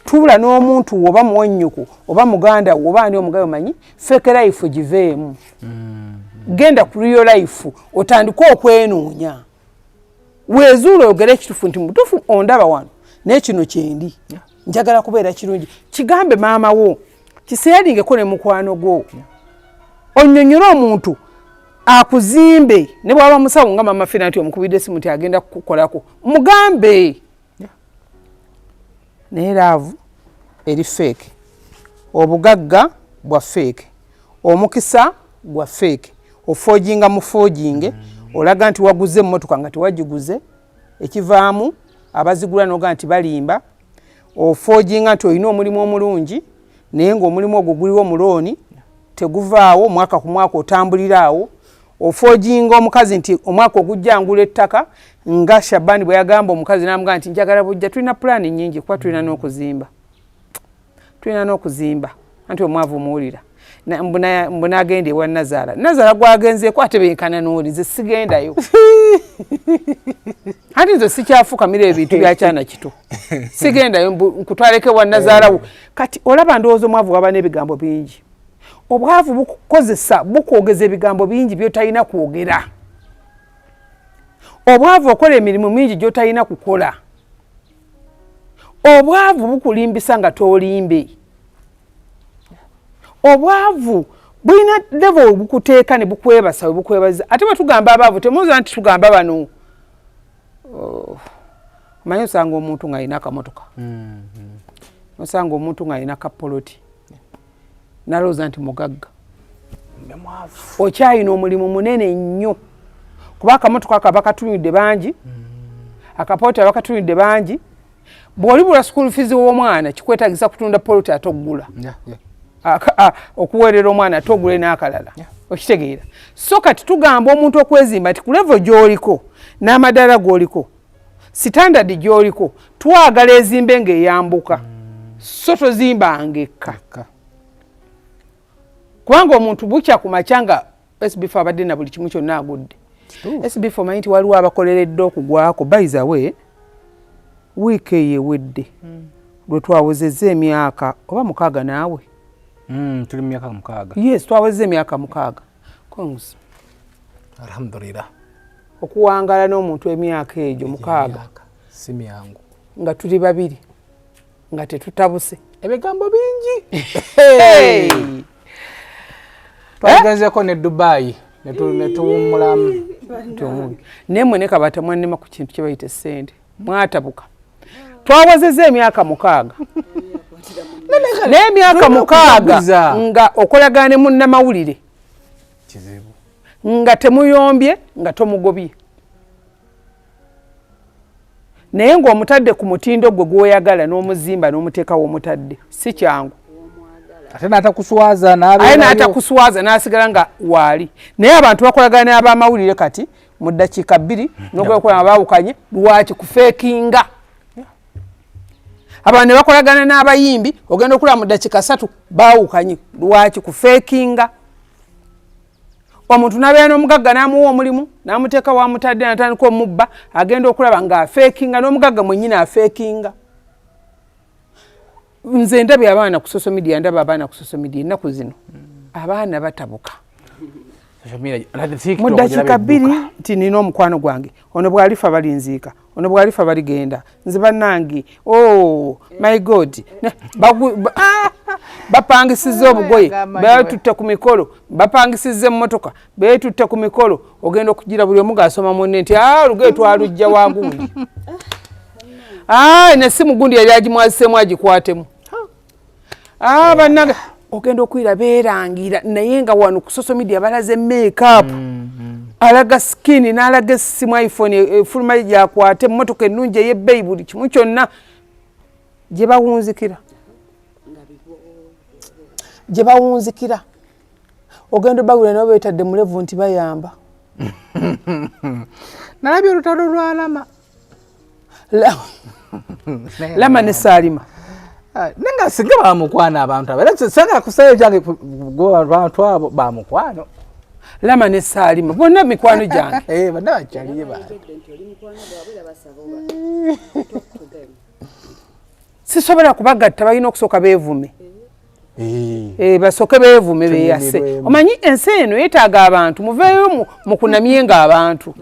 tubula n'omuntu oba muwonnyuku oba muganda oba ani omugayo manyi fake life giveemu genda ku real life otandika okwenoonya weezuula oyogere ekitufu nti mutufu ondaba wano n'ekino kyendi njagala kubeera kirungi kigambe maama wo kiseeringeko ne mukwano gwo onnyonnyole omuntu akuzimbe ne bwaba musawo nga mama fena nti omukubidde esimu nti agenda kukukolako mugambe naye laavu eri fake obugagga bwa fake omukisa gwa fake ofoojinga mufoojinge olaga nti waguze emmotoka nga tewagiguze ekivaamu abazigula noga nti balimba ofoojinga nti olina omulimu omulungi naye ng'omulimu ogwo guliwo mu looni teguvaawo mwaka ku mwaka otambuliraawo ofoojinga omukazi nti omwaka ogujjangula ettaka nga Shabani bwe yagamba omukazi n'amugamba nti njagala bujja tulina pulaani nnyingi kuba tulina n'okuzimba anti omwavu omuwulira mbunagenda ewa Nazaala gwagenzeeko ate benkana n'oli ze sigendayo anti nze sikyafukamira ebintu byakyana kito sigendayo nkutwaleko ewa Nazaala wo kati olaba ndowooza omwavu waba n'ebigambo bingi obwavu bukwogeza ebigambo bingi byotalina kwogera obwavu okola emirimu mingi gyotalina kukola obwavu bukulimbisa nga tolimbe obwavu bulina level bukuteeka ne bukwebasa we bukwebaza ate bwe tugamba abaavu temuza nti tugamba bano manyi osanga omuntu ng'alina akamotoka osanga omuntu ng'alina kapoloti nalooza nti mugagga okyayina omulimu munene nnyo kuba akamotoka ako abakatunidde bangi akapooti abakatunidde bangi bw'olibula school fees w'omwana kikwetagisa kutunda poloti ate okugula okuweerera omwana ate ogule n'akalala okitegeera so kati tugamba omuntu okwezimba nti ku level gy'oliko n'amadaala g'oliko sitandadi gy'oliko twagala ezimbe ng'eyambuka so tozimbanga ekka kubanga omuntu bukya ku makya nga SB4 abadde na buli kimu kyonna agudde SB4 manyi nti waliwo abakoleredde okugwako by the way wiiki eyo ewedde lwe twawezezza emyaka oba 6 naawe tuli myaka 6 yes twawezezza emyaka 6 kongs alhamdulillah okuwangala n'omuntu emyaka egyo 6 si myangu nga tuli babiri nga tetutabuse ebigambo bingi twagenzeko ne Dubai netuwummulamu naye mwene kabata mwannema ku kintu kye bayita essente mwatabuka twawezezza emyaka 6 n'emyaka 6 nga okolagana ne munnamawulire kizibu nga temuyombye nga tomugobye naye ng'omutadde ku mutindo gwe gw'oyagala n'omuzimba n'omuteekawo omutadde si kyangu ate n'atakuswaza n'atakuswaza n'asigala nga waali naye abantu bakolagana n'abamawulire kati mu ddakiika 2 n'okwekola baawukanye lwaki kufeekinga abantu ne bakolagana n'abayimbi ogenda okulaba mu ddakiika 3 baawukanye lwaki kufeekinga omuntu n'abeera n'omugagga n'amuwa omulimu n'amuteeka wamutadde n'atandika omubba agenda okulaba ng'afeekinga n'omugagga mwennyini afeekinga nze ndabye abaana ku social media ndaba abaana ku social media ennaku zino abaana batabuka mu ddakiika 2 nti nina omukwano gwange ono bw'alifa balinziika ono bw'alifa baligenda nze bannange my god bapangisizza obugoye beetutte ku mikolo bapangisizza emmotoka beetutte ku mikolo ogenda okugira buli omu gaasoma munne nti olugoye twalujja wagundi nesimu gundi yali agimwaziseemu agikwatemu bannange ogenda okwira beerangira naye nga wano ku social media balaze make-up alaga skin n'alaga essimu iPhone efuluma gyakwate emmotoka ennungi ey'ebbeeyi buli kimu kyonna gye bawunzikira ogenda bagula nabo betadde mu levu nti bayamba nalabye olutalo lwa Lama Lama ne Salima nenga singa bamukwana abantu abo era sanga kusayo jange abantu abo bamukwano Lama ne Salima bonna mikwano jange bonna bakyaliye ba sisobola kubagatta balina okusooka beevume basooke beevume beyase omanyi ensi eno yeetaaga abantu muveeyo mukunamyenga abantu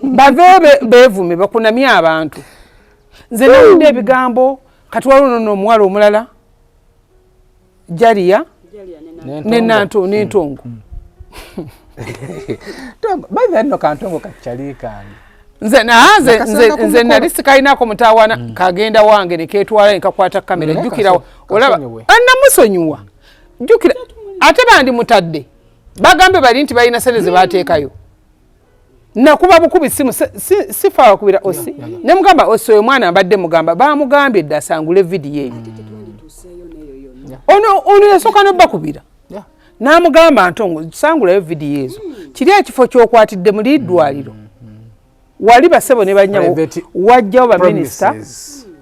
baveeyo beevume bakunamye abantu nze nawulidde ebigambo kati waliwo n'omuwala omulala Jaliya n'entongo baina nno kantongo kakyali kange nze nali sikalinako mutawana kagenda wange neketwala nekakwata kamera jjukira olaba namusonyiwa jjukira ate bandi mutadde bagambe bali nti balina sente ze bateekayo nakuba bukubi simu sifa wakubira osi nemugamba osi oyo mwana abadde mugamba bamugambye dda asangule vidiyo eyo ono yasooka nobakubira n'amugamba ntongo sangulayo vidiyo ezo kiri ekifo kyokwatidde mu liddwaliro wali basebo ne banyabo wajjawo baminisita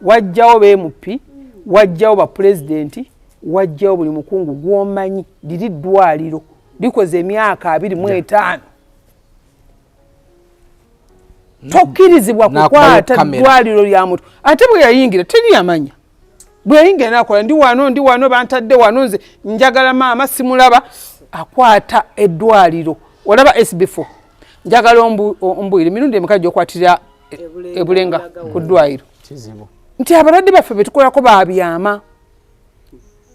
wajjawo bMP wajjawo bapulezidenti wajjawo buli mukungu gwomanyi liri ddwaliro likoze emyaka 25 tokkirizibwa kukwata ddwaliro lya muntu ate bwe yayingira teri yamanya bwe yayingira nakola ndi wano bantadde wano nze njagala maama simulaba akwata eddwaliro olaba SB4 njagala ombuyire mirundi emikaji okwatirira ebulenga ku ddwaliro nti abalwadde baffe betukolako babyama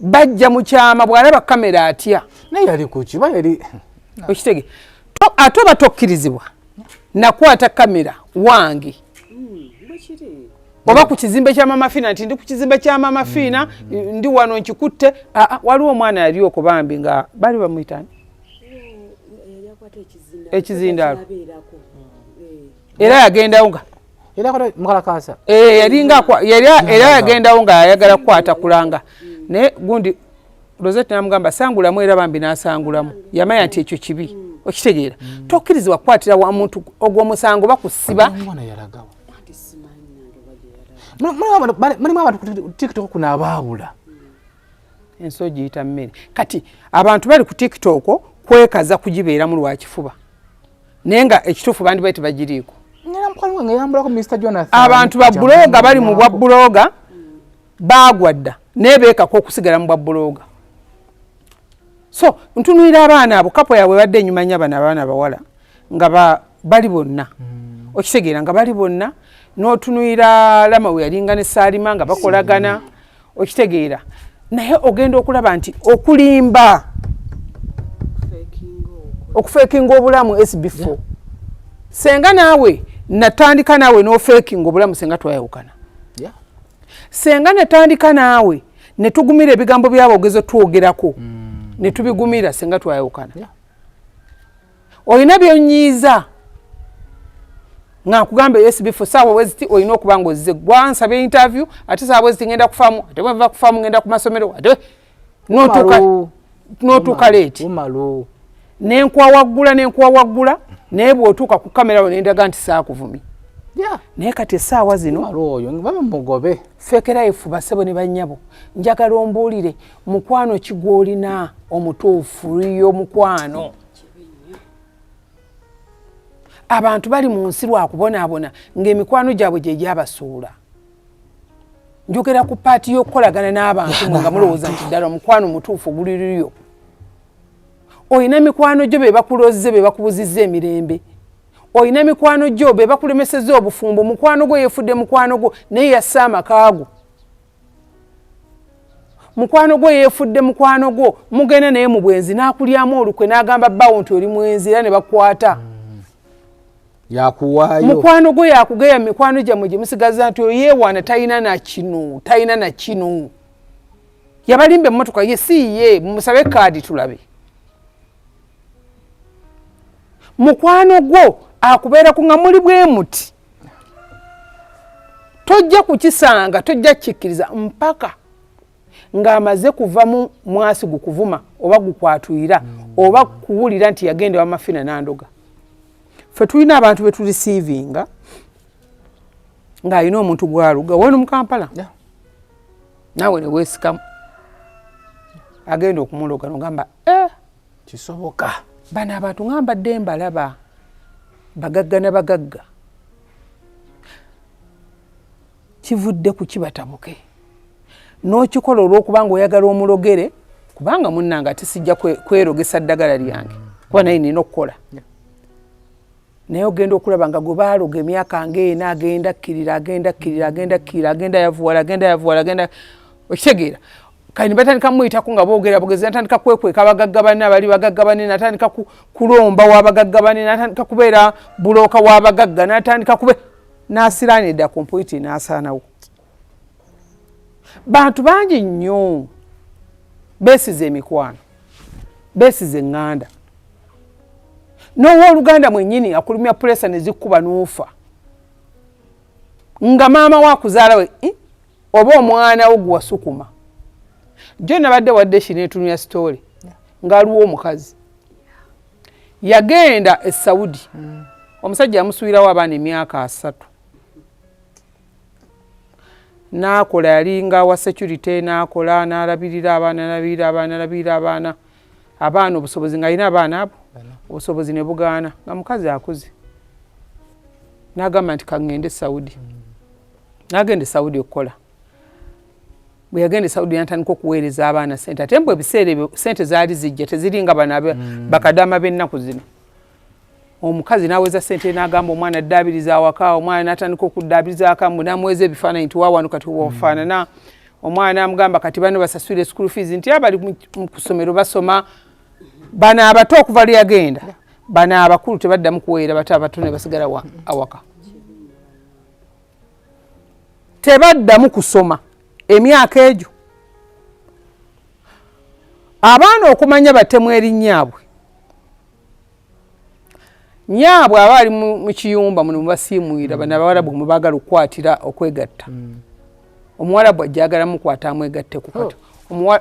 bajja mu kyama bw'alaba kamera atya naye yali kuki bayali okitege ate oba tokkirizibwa nakwata kamera wange oba ku kizimbe kya Mama Fina nti ndi ku kizimbe kya Mama Fina ndi wano nkikutte waliwo omwana yali okubambi nga bali bamuyitani ekizindaalo era yagendawo nga era yagendawo nga ayagala kukwata kulanga naye gundi Rosette namugamba sangulamu era bambi n'asangulamu yamanya nti ekyo kibi okitegeera tokkirizibwa kukwatira wa muntu ogw'omusango bakusiba mulimu abantu ku TikTok kuna abaabula enso giyita mmere kati abantu bali ku TikTok kwekaza kugibeeramu lwakifuba naye nga ekituufu bandi baite bagiriiko abantu ba buloga bali mu bwa buloga bagwadda nebeekako okusigala mu bwa buloga so ntunuira abaana abo kapo yaabwe badde ennyuma nya abaana bawala nga bali bonna okitegeera nga bali bonna n'otunuira Lama we yalinga ne Salima nga bakolagana okitegeera naye ogenda okulaba nti okulimba okufekinga obulamu SB4 senga naawe natandika naawe n'ofekinga obulamu senga twayawukana senga natandika naawe ne tugumira ebigambo by'abogezo twogerako ne tubigumira senga twayawukana olina byonyiiza nga kugambe SB4 sawa weziti olina okuba ng'ozze gwansaba interview ate sawa weziti ngenda kufaamu ate bweva kufaamu ngenda ku masomero ate n'otuuka leeti nenkwa waggula naye bw'otuuka ku kamera wo nendaga nti saakuvumi naye kati essaawa zino mugobe feekerayifu basebo ne bannyabo njagala ombuulire mukwano ki gw'olina omutuufu liyo mukwano abantu bali mu nsi lwakubonaabona ng'emikwano gyabwe gye gyabasuula njogera ku paati y'okukolagana n'abantu nga mulowooza nti ddala omukwano mutuufu guliriyo oyina mikwano gyo be bakulozze be bakubuzizza emirembe oyina mikwano gyo be bakulemesezza obufumbo mukwano gwo yeefudde mukwano gwo naye yassa amakaago mukwano gwo yeefudde mukwano gwo mugenda naye mu bwenzi n'akulyamu olukwe n'agamba bbawo nti oli mwenzi era ne bakwata yakuwaayo mukwano gwo yakugeya mikwano gyammwe gye musigaza nti oyeewaana talina na kino yabalimba emmotoka ye si ye mumusabe kaadi tulabe mukwano gwo akubeera ku nga muli bwe muti tojja kukisanga tojja kikkiriza mpaka ng'amaze kuva mu mwasi gukuvuma oba gukwatuyira oba kuwulira nti yagenda wa mafina nandoga. Ffe tulina abantu be tuliseivinga ng'alina omuntu gwaluga wano mu Kampala naawe ne weesikamu agenda okumuloga nogamba kisoboka bano abantu ngambadde mbalaba bagagga ne bagagga kivudde ku kibatabuke n'okikola olw'okuba ng'oyagala omulogere kubanga munnanga tisijja kwerogesa ddagala lyange kuba naye nina okukola naye ogenda okulaba nga gwe baaloga emyaka ng'ena agenda akkirira agenda yavuwala okitegeera kani batandika muyitako nga boogera bugezi natandika kwekweka abagagga banne abali bagagga banne natandika kulomba w'abagagga banne natandika kubeera bulooka w'abagagga natandika n'asiraanidda kompuyiti n'asaanawo. Bantu bangi nnyo beesize emikwano beesize eŋŋanda n'owooluganda mwennyini akulumya pulesa ne zikkuba n'ofa nga maama waakuzaala we oba omwana wo gwe wasukuma. Jo nabadde wadde kineetunula sitoole ng'aliwo omukazi yagenda e Saudi omusajja yamusuubirawo abaana emyaka 3 n'akola yalinga wa security n'akola n'alabirira abaana obusobozi ng'alina abaana abo obusobozi ne bugaana nga mukazi akuze n'agamba nti kaŋŋende Saudi n'agenda e Saudi okukola. Bwe yagenda e Saudi n'atandika okuweereza abaana ssente ate mbwe ebiseera ebyo ssente zaali zijja teziringa bano bakadama b'ennaku zino. Omukazi n'aweza ssente n'agamba omwana addaabiriza awaka omwana n'atandika okuddaabiriza akambu n'amuweza ebifaananyi nti waawano kati wafaanana omwana n'amugamba kati bano basasule school fees nti abali ku ssomero basoma bano abato okuva lwe yagenda bano abakulu tebaddamu kuweera bato abato ne basigala awaka tebaddamu kusoma emyaka egyo abaana okumanya battemu erinnyabwe nyaabwe aba ali mu kiyumba muno mubasiimuyira bano abawarabu mwe baagala okukwatira okwegatta omuwarabu ajjagala mukwata amwegatte ku kati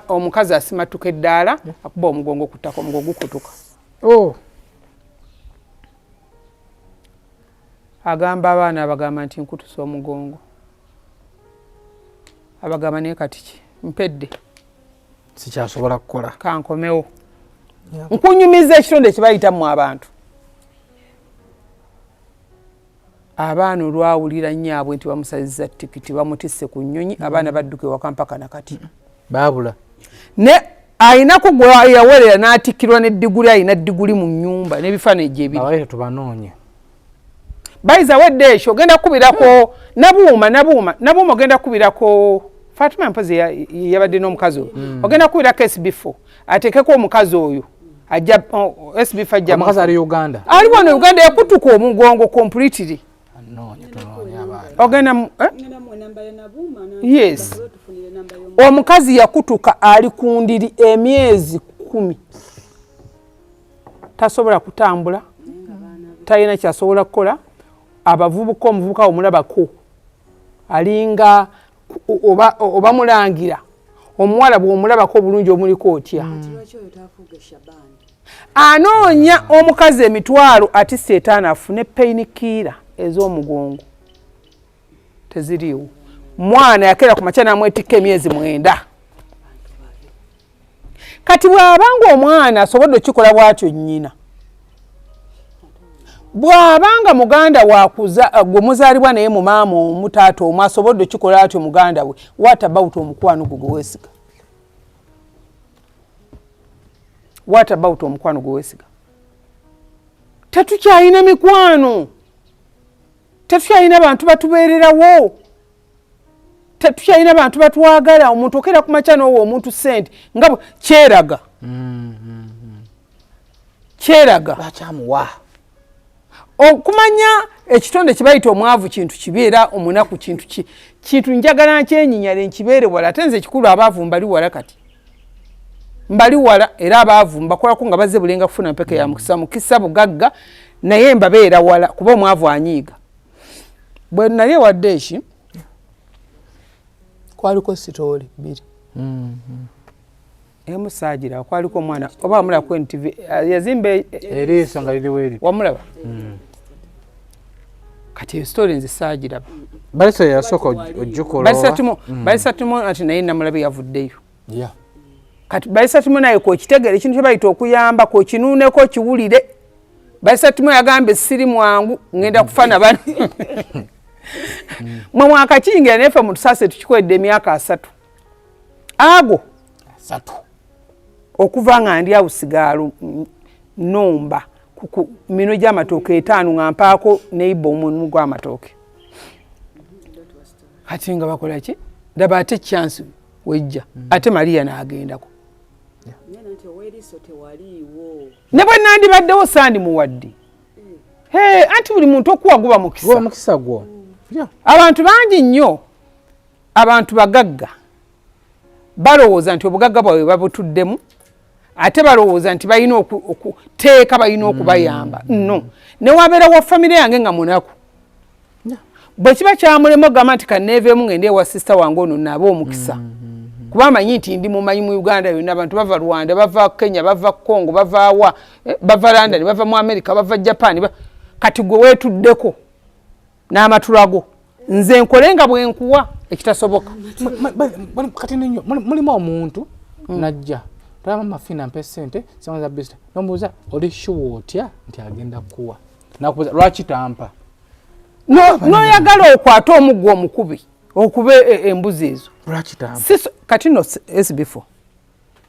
omukazi asimatuka eddaala akuba omugongo ku ttaka omugongo gukutuka agamba abaana abagamba nti nkutusa omugongo abagamba naye kati ki mpedde sikyasobola kukola kankomewo nkunyumiza ekitonde kibayitamu abantu abaana olwawulira nyaabwe nti bamusazizza tikiti bamutisse ku nnyonyi abaana badduka ewaka mpaka nakati baabula ne ayinako gwe yawerera n'atikkirwa n'eddiguli ayina diguli mu nnyumba n'ebifaananyi gye biri abaire tubanoonye bayiza wedde ekyo ogenda kukubirako nabuuma ogenda kukubirako Fatima mpozi yabadde n'omukazi oyo ogenda kukubirako SB4 ateekeko omukazi oyo ajja SB4 ajja omukazi ali Uganda ali wano Uganda yakutuka omugongo completely ogenda yes omukazi yakutuka ali ku ndiri emyezi 10 tasobola kutambula talina kyasobola kukola abavubuka omuvubuka omulabako alinga oba mulangira omuwala bw'omulabako obulungi omuliko otya anoonya omukazi emitwalo atisse 5 afune painkiller ez'omugongo teziriiwo mwana yakera ku makya n'amwetikka emyezi 9 kati bw'abanga omwana asobodde okikola bw'atyo nnyina bw'abanga muganda wakuza gwe muzaalibwa naye mu maama omu taata omu asobodde okikola atyo muganda we what about omukwano gwe weesiga what about omukwano gwe weesiga tetukyalina mikwano tetukyalina bantu batubeererawo tetukyalina bantu batwagala omuntu okera ku makya n'owa omuntu ssente nga kyeraga kyeraga bakyamuwa okumanya ekitonde kibayita omwavu kintu kibeera omunaku kintu njagala nkyenyinyale nkibeere wala ate nze ekikulu abaavu mbali wala kati mbali wala era abaavu mbakolako nga bazze bulenga kufuna mpeke ya mukisa bugagga naye mbabeera wala kuba omwavu anyiiga bwe nali wadde eki kwaliko sitooli 2 emusaagira kwaliko omwana oba wamulaba ku NTV yazimba eriiso nga liriwo eri wamulaba kati eyo story nze saagiraba balisa yasooka ojjukula balisatumu ati naye namulabe yavuddeyo kati balisatumu naye kokitegere ekintu kyebayita okuyamba kokinuuneko kiwulire balisatumu yagambye siri mwangu ngenda kufana bano mwe mwakakingira nefe mutusase tukikwedde emyaka 3 ago 3 okuva nga ndi awo sigalo nomba ku mino gy'amatooke 5 nga mpaako neiba omulimu gw'amatooke kati nga bakola ki ndaba ate chance wejja ate Maria n'agendako ne bwe nandibaddewo sandi muwadde anti buli muntu okuwa guba mukisa gwo abantu bangi nnyo abantu bagagga balowooza nti obugagga bwabwe babutuddemu ate balowooza nti balina okuteeka balina okubayamba no newabeera wa famire yange nga munaku bwe kiba kyamulema ogamba nti kanneeveemu ngende ewa sisita wange ono naba omukisa kuba amanyi nti ndi mumanyi mu Uganda yonna abantu bava Rwanda bava Kenya bava Congo bava wa bava London bava mu America bava Japan kati gwe weetuddeko n'amatulago nze nkolenga bwenkuwa ekitasoboka kati ninyo mulimu omuntu najja tama mafina mpe sente sanza business nomuza oli sure otya nti agenda kuwa nakubuza lwaki tampa no yagala okwata omuggo omukubi okube embuzi ezo lwaki tampa kati no SB4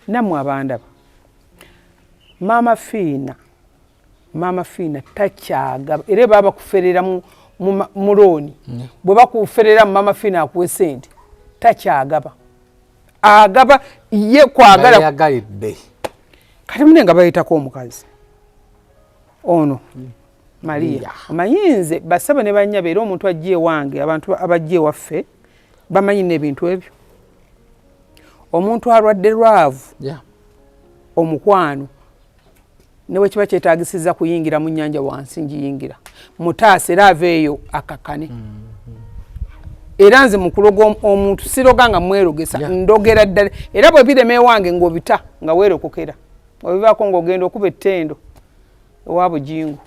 namwe abandaba mama fina tachaga era baba kuferera mu looni bwe bakuferera mama fina akuwe sente takyagaba agaba ye kwagala yagalidde kati munenga bayitako omukazi ono Maria amanyinze basaba ne banyabe era omuntu ajje wange abantu abajje waffe bamanyi n'ebintu ebyo omuntu alwadde lwavu omukwano newe kiba kyetaagisiza kuyingira mu nnyanja wansi njiyingira mutaase era aveeyo akakane era nze mukuloga omuntu siroga nga mwerogesa ndogera ddala era bwe bireme wange ng'obita nga weerokokera obivaako ng'ogenda okuba ettendo ewa Bujingu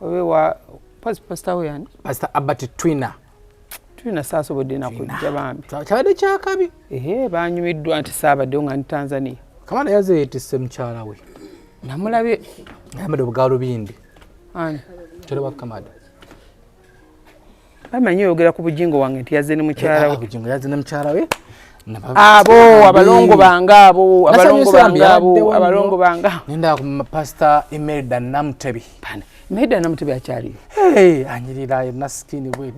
obe wa pastor we yani Pastor Albert Twina saasobodde nakujja bambi kyabadde kyakabi banyumiddwa nti saabaddewo nga ndi Tanzania kamana yazeetisse mukyala we namulabye ayambadde obugaalo bindi ani kyoleba kamada bamanyi oyogera ku Bujingo wange nti yazze ne mukyala we Bujingo yazze ne mukyala we abo abalongo banga nenda ku Pastor Imelda Namtebi Imelda Namtebi akyali anyirira na skin bwe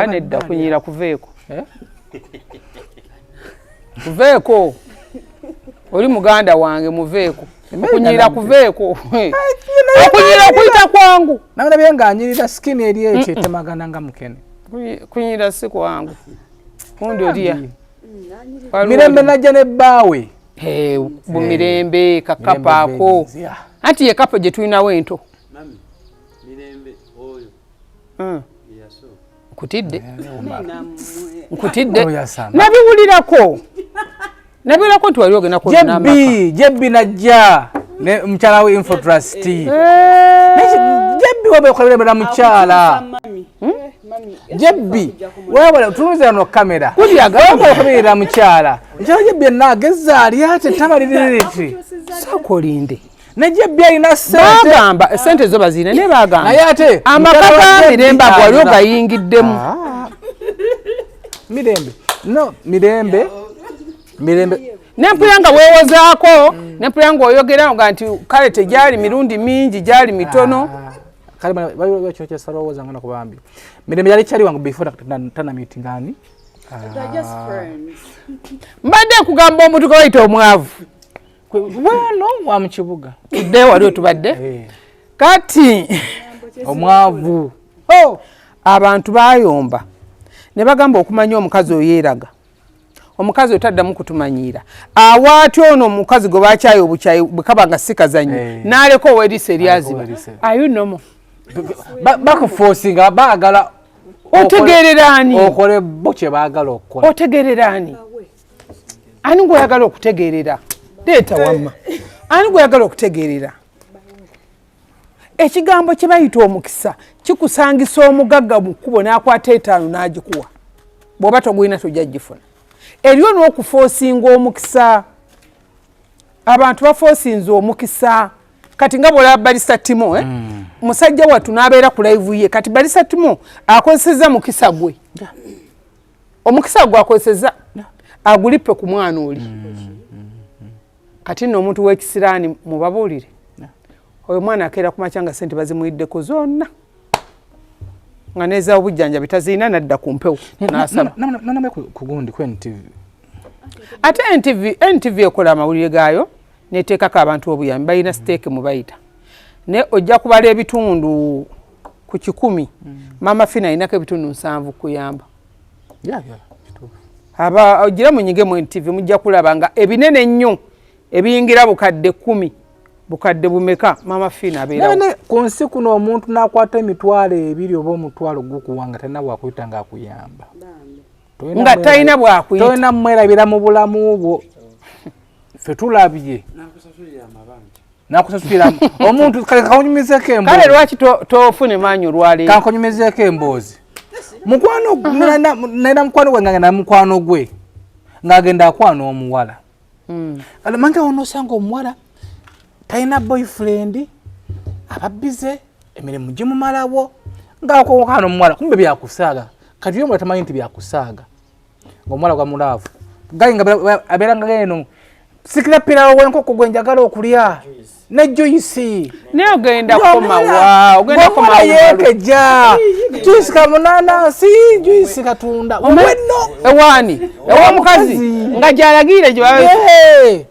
nedda kunyira kuveeko kuveeko oli muganda wange muveeko okunyira kuveeko okunyira kuyita kwangu namulabye nga anyirira skin eri ekyo temagana nga mukene kunyira si kwangu kundi oliya mirembe najja ne bbaawe bumirembe kakapaako anti ye kapa gye tulinawo ento nkutidde nabiwulirako nti wali ogenda jebbi najja ne mukyala we Infotrust jebbi wabekolerera mukyala jebbi wewe tunuza no kamera kubyagakolerera mukyala mukyala jebbi nageza ali ate tabaliriti sakolinde ne jebbi alina sente zo bazina ne bagamba naye ate amakaka mirembe wali ogayingiddemu mirembe nempulanga weewozaako nempulanga oyogera nga nti kale tegyali mirundi mingi gyali mitono kalekyokyesalowooza nga nakubambye mirembe yali kyali wange before tana meeting ani mbadde nkugamba omuntu gwe bayita omwavu wano wa mu kibuga tudde wali otubadde kati omwavu abantu bayomba ne bagamba okumanya omukazi oyeeraga omukazi otaddamu kutumanyiira awaati ono omukazi gwe bakyayi obukyayi bwe kaba nga sikazanyi n'aleka owerisa eryaziba ayunomo bakuforcinga baagala otegereraani okole bo kye baagala okukola otegereraani ani gweyagala okutegeerera leeta wamma ani gweyagala okutegeerera ekigambo kye bayita omukisa kikusangisa omugagga mu kkubo n'akwata 5 n'agikuwa bw'oba togulina tojja gifuna eriyo n'okufoosinga omukisa abantu bafoosinze omukisa kati nga bwolaba Barrister Timo musajja wattu n'abeera ku live ye kati Barrister Timo akozesezza mukisa gwe omukisa gwe akozesezza agulippe ku mwana oli kati nno omuntu w'ekisiraani mubabuulire oyo mwana akeera ku makya nga sente bazimuyiddeko zonna nga neeza obujjanja bitaziina nadda ku mpewo n'asaba naname ku gundi ku NTV ate NTV ekola amawulire gaayo neteekako abantu obuyambi balina siteeke mu bayita naye ojja kubala ebitundu ku 100 Mama Fina alinako ebitundu 7 kuyamba aba ogira munyige mu NTV mujja kulaba nga ebinene ennyo ebiyingira bukadde 10 bukadde bumeka Mama Fina abeerawo nane ku nsi kuno omuntu n'akwata emitwalo 2 oba omutwalo gukuwanga talina bwakuyita ng'akuyamba nga talina bwakuyita tolina mwerabira mu bulamu bwo ffe tulabye nakusasulira omuntu kakonyumizeko emboozi kale lwaki tofune maanyi olwaleero kakonyumizeko emboozi mukwano naina mukwano gwe ngagenda mukwano gwe ngagenda akwana omuwala alamanga onosanga omuwala talina boyfriend ababize emirimu gimumalawo ngaakokana omuwala kumbe byakusaaga kati yo tamanyi nti byakusaaga ng'omuwala gwa mulaavu gali nga abeera nga geno sikira pirawo w'enkoko gwe njagala okulya ne Joyce naye ogenda kukomawa ogenda kukomawa yekeja Joyce kamunanasi Joyce katunda wenno ewani ewomukazi nga gyalagire gyebawe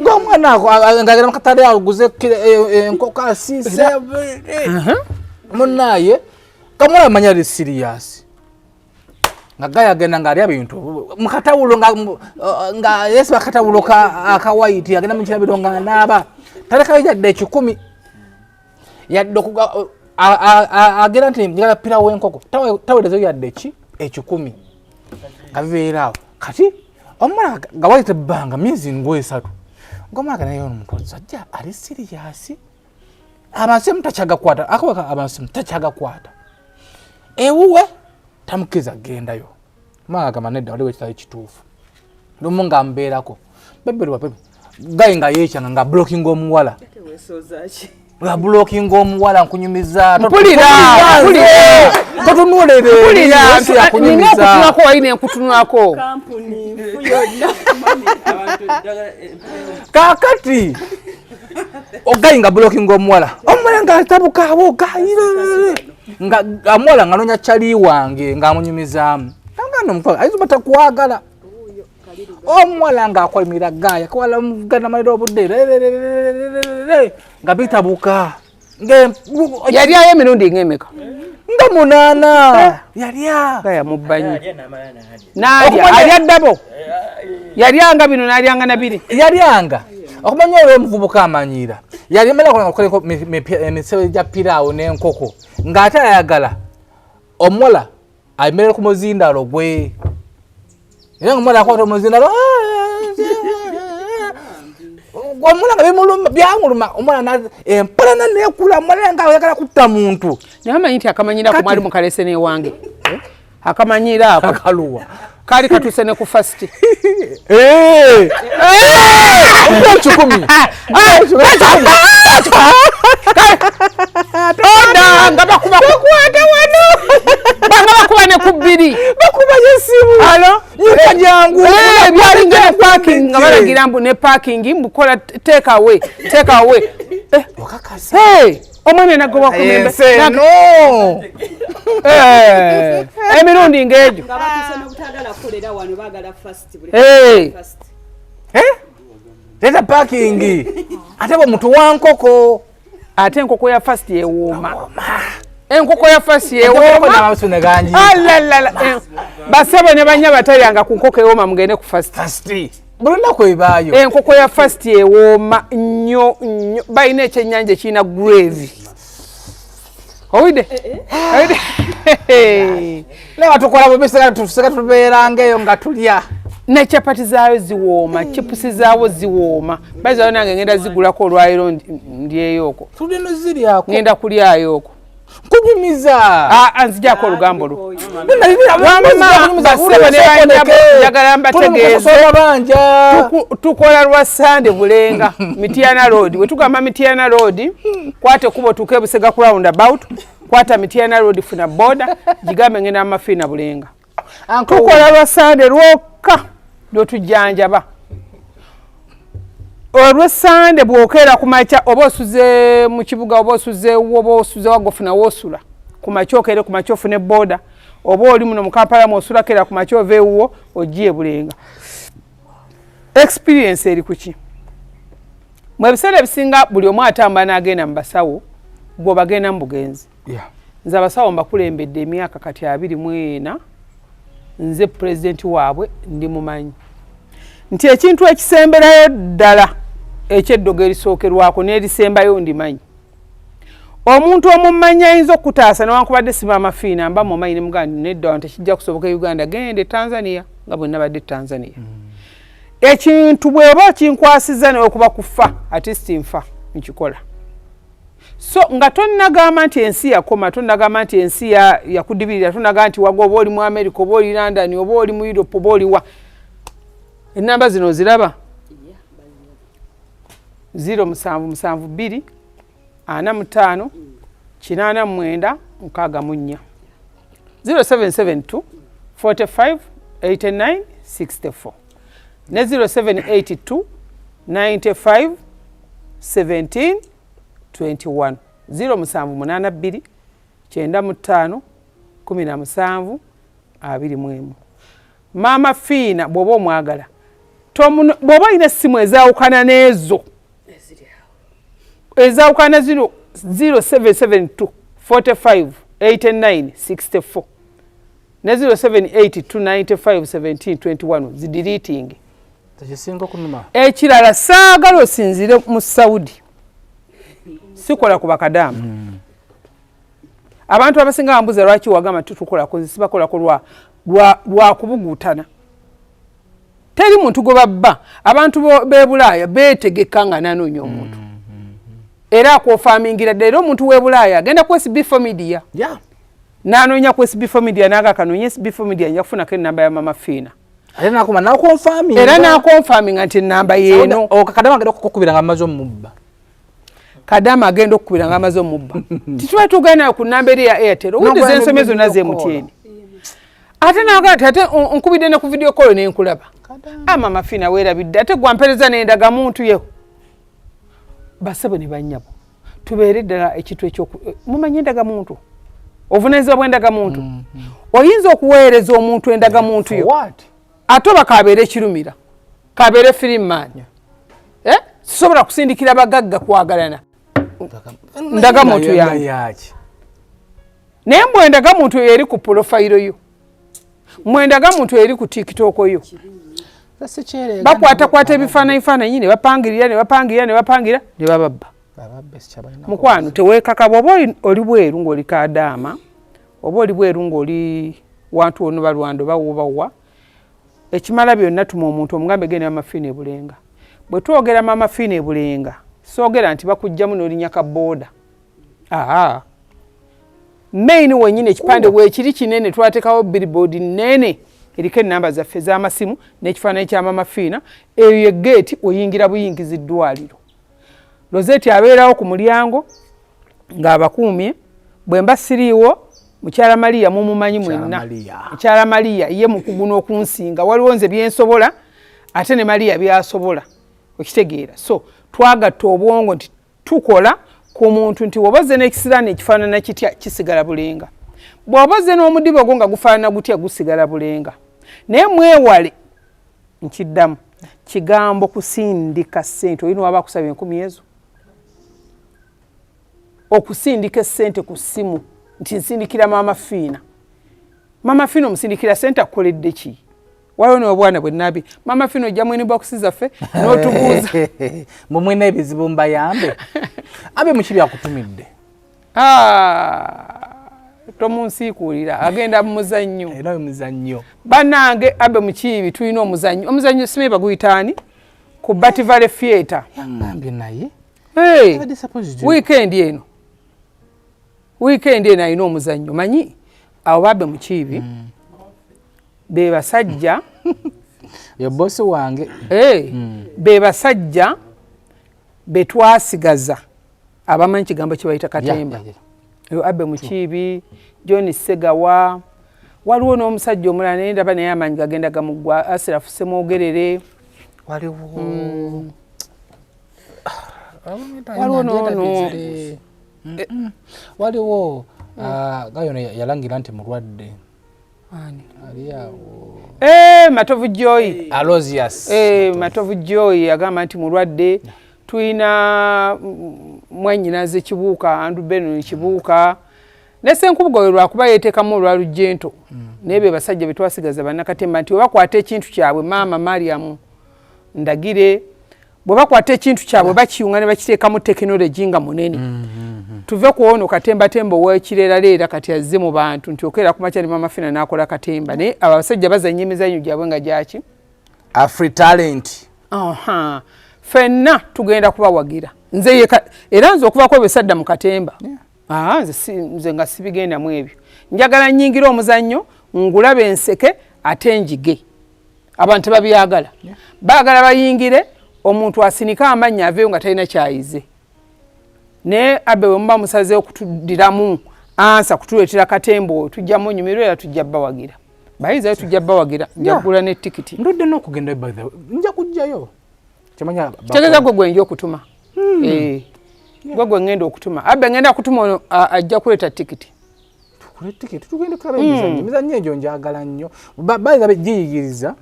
ng'omwana ngagenda mukatale aguze enkoko asiise munaye kamwana amanya ali serious nga gayagenda ng'alya bintu mukatawulo nga yesu akatawulo akawaiti agenda mu kirabiro nga anaaba talekayo yadde 10 yadde agenda nti njagala pirawo w'enkoko taweerezayo yadde 10 nga bibeeraawo kati omwana nga wayita ebbanga myezi ng'esatu ng'omwana ganayo omuntu sajja ali siriyasi amansimu takyagakwata akaweka amansimu takyagakwata ewuwe tamukiza gendayo mwana gamba nedda waliwo ekitali kituufu lumu nga mbeerako bebelwa bebe gayi nga yeekyanga nga blocking omuwala nga blocking omuwala nkunyumiza totunulere yakunyumiza walina enkutunulako kakati ogayi nga blocking omuwala nga atabukaabo nga amuwala nga nonya chali wange nga amunyumizaamu ngano mukwa ayizuba takwagala omuwala nga akwemira gaya kwala mugana maliro obudde nga bitabuka yali ayo emirundi ng'emeka nga 8 yalya gaya mubbanyi nalya alya ddabo yalyanga bino nalyanga na 2 yalyanga okumanya olwo omuvubuka amanyiira yalimala kukoleko emisebe gya piraawo n'enkoko ng'ate ayagala omuwala ayimerera ku muzindalo gwe era ng'omuwala akwata omuzindalo omuwala nga byamuluma omuwala empolana neekula omuwala nga ayagala kutta muntu naye amanyi nti akamanyiraako mwali mukalese n'ewange akamanyiira ako akaluwa kaali katuuse ne ku fasiti oda nga bakubakwata wano banga bakuba ne ku 2 bakuba yesimu alo yuka jangu byalinga ne parking nga balagira mbu ne parking mbukola take away wakakasa omwana nagoba kumembe no emirundi ng'egyo nga batuse n'obutagala kukolera wano baagala fast leta parking ate bwomuntu wankoko ate enkoko ya fast yewooma enkoko ya fast yewooma basebe ne banya batalyanga ku nkoko ewooma mugende ku fast bulunaku ebaayo enkoko ya fast yewooma nnyo balina ekyennyanja kirina gravy owidde naye batukola bwebiseka tubeerangaeyo nga tulya ne chapati zaayo ziwooma chipusi zaawo ziwooma baza nange ngenda zigulako olwayiro ndiyeyoko tudeno ziri ako ngenda kulyayo oko kujumiza anzijako olugambo lu tukola lwa Sande Bulenga Mityana Road wetugamba Mityana Road kwate kubo tukebusega ku roundabout kwata Mityana Road funa boda jigambe ngena Mafina Bulenga tukola lwa Sande lwoka ndo tujanjaba olwa Sande bwokera kumacha oba osuze mu kibuga oba osuze oba osuze wagofuna wosula kumachokere kumachofu ne boda oba oli muno mu Kampala mosula kera kumachove uwo ogiye Bulenga experience eri kuki mwebisere bisinga buli omu atamba n'agenda mu basawo gwo bagenda mu bugenzi nze abasawo mbakulembedde emyaka kati 24 nze president waabwe ndi mumanyi nti ekintu ekisemberayo ddala ekyeddogo erisookerwako n'erisembayo ndimanyi omuntu omumanya ayinza okutaasa newankubadde siba Mafina mba mumanyi ne muganda nedda tekijja kusoboka Uganda gende Tanzania nga bwe nabadde Tanzania ekintu bweba okinkwasiza neokuba kufa atisti nfa nkikola so nga tonnagamba nti ensi yakoma tonnagamba nti ensi yakudibirira tonnagamba nti wago oba oli mu America oba oli London oba oli mu Europe oba oli wa enamba zino ziraba 077 45 89 64 0772 45 89 64 ne 0782 95 17 21 0782 95 17 21 Mama Fina bwoba omwagala bwoba ina simu ezawukana nezo ezawukana 0772 45 89 64 ne 0782 95 17 21 zideleting takisinga kunuma ekirala saagala osinzire mu Saudi sikola ku bakadamu abantu abasinga bambuza lwaki wagamba tutukola kozisiba kola kolwa lwa kubugutana teri muntu go babba abantu be Bulaaya betegeka nga nanoonya omuntu era akofamingira ddala omuntu we Bulaaya agenda ku SB4 Media nanoonya ku SB4 Media naga kanoonya SB4 Media nja kufunako ennamba ya Mama Fina era nakonfaminga nti ennamba yeeno Kadama agenda okukubira nga amaze omubba Kadama agenda okukubira nga amaze omubba tituba tugenda ku nnamba eri ya Airtel owulidde zensome zonna zeMTN ate naga ate nkubidde ne ku video call nenkulaba Mama Fina weerabidde ate gwampereza nendaga muntu yo basabo ne banyabo tubeere ddala ekitu ekyo mumanyi endaga muntu ovunaanyizibwa bw'endaga muntu oyinza okuweereza omuntu endaga muntu yo ate bakabeere ekirumira kabeere firiman sisobola kusindikira bagagga kwagalana ndaga muntu yange naye mbwe endaga muntu yo eri ku profile yo mbwe endaga muntu yo eri ku TikTok yo bakwata ebifaananyi ne bapangirira ne bababba mukwano teweekaka bw'oba oli bweru ng'oli Kadaama oba oli bweru ng'oli wantu ono balwando bawubawa ekimala byonna tuma omuntu omugambe genda Mama Fina e Bulenga bwe twogera Mama Fina e Bulenga soogera nti bakujjamu n'olinya ka booda main wenyine ekipande bwekiri kinene twateekawo billboard nnene eriko ennamba zaffe z'amasimu n'ekifaananyi kya Mama Fina eyo ye gate oyingira buyingizi ddwaliro Lozeti abeerawo ku mulyango ng'abakuumye bwe mba siriiwo Mukyala Maria mumumanyi mwenna Mukyala Maria ye mukugu n'okunsinga waliwo nze byensobola ate ne Maria byasobola okitegeera so twagatta obwongo nti tukola ku muntu nti wobaze n'ekisiraani ekifaanana kitya kisigala Bulenga bw'obaze n'omudibo gwo nga gufaanana gutya gusigala Bulenga naye mwewale nkiddamu kigambo kusindika ssente olina waba akusaba 10,000 ezo okusindika essente ku ssimu nti nsindikira Mama Fina omusindikira ssente akukoledde ki waliwo n'obwana bwe nabi Mama Fina ojja mwini box zaffe n'otubuuza mwina ebizibu mbayambe abe muki byakutumidde tomunsiikulira agenda mu muzannyo era muzannyo bannange Abe Mukiibi tulina omuzannyo Simeba guyitaani ku Bati Valley Theatre yangambye naye weekend eno alina omuzannyo manyi abo Abe Mukiibi be basajja ye bosi wange be basajja be twasigaza abamanyi kigambo kye bayita katemba Abe Mukiibi John Segawa waliwo n'omusajja omulala naye ndaba naye amaanyi gagenda gamuggwa Asirafu Semwogerere waliwo gayo yalangira nti mulwadde ali awo Matovu Joy Alozius Matovu Joy agamba nti mulwadde tuyina mwannyinaze Kibuuka Andrew Beno Kibuuka ne Ssenkubuga we lwakuba yeeteekamu olwa Lujento naye be basajja be twasigaza bannakatemba nti webakwata ekintu kyabwe maama Mariam Ndagire bwe bakwata ekintu kyabwe bakiyunga ne bakiteekamu tekinologi nga munene tuve ku ono katemba ow'ekireraleera kati azze mu bantu nti okeera ku makya ne Mama Fina n'akola katemba naye abasajja bazannya emizannyo gyabwe nga gyaki Afri Talent ffenna tugenda kubawagira nze era nze okuvaako besadda mu katemba nze nga sibigendamu ebyo njagala nnyingira omuzannyo ngulabe enseke ate njige abantu babyagala baagala bayingire omuntu asinika amannya aveeyo nga talina kyayize naye Abe we muba musaze okutuddiramu ansa kutuleetera katembo tujjamu nyumirwa era tujja bawagira bayizayo tujja bawagira njagula ne tikiti ndudde n'okugenda nja kujjayo tegeza gwe gwenja okutuma gwe ngenda okutuma Abe ngenda kutuma ono ajja kuleeta tikiti tugende kulaba emizannyo egyo njagala nnyo bayiza begiyigiriza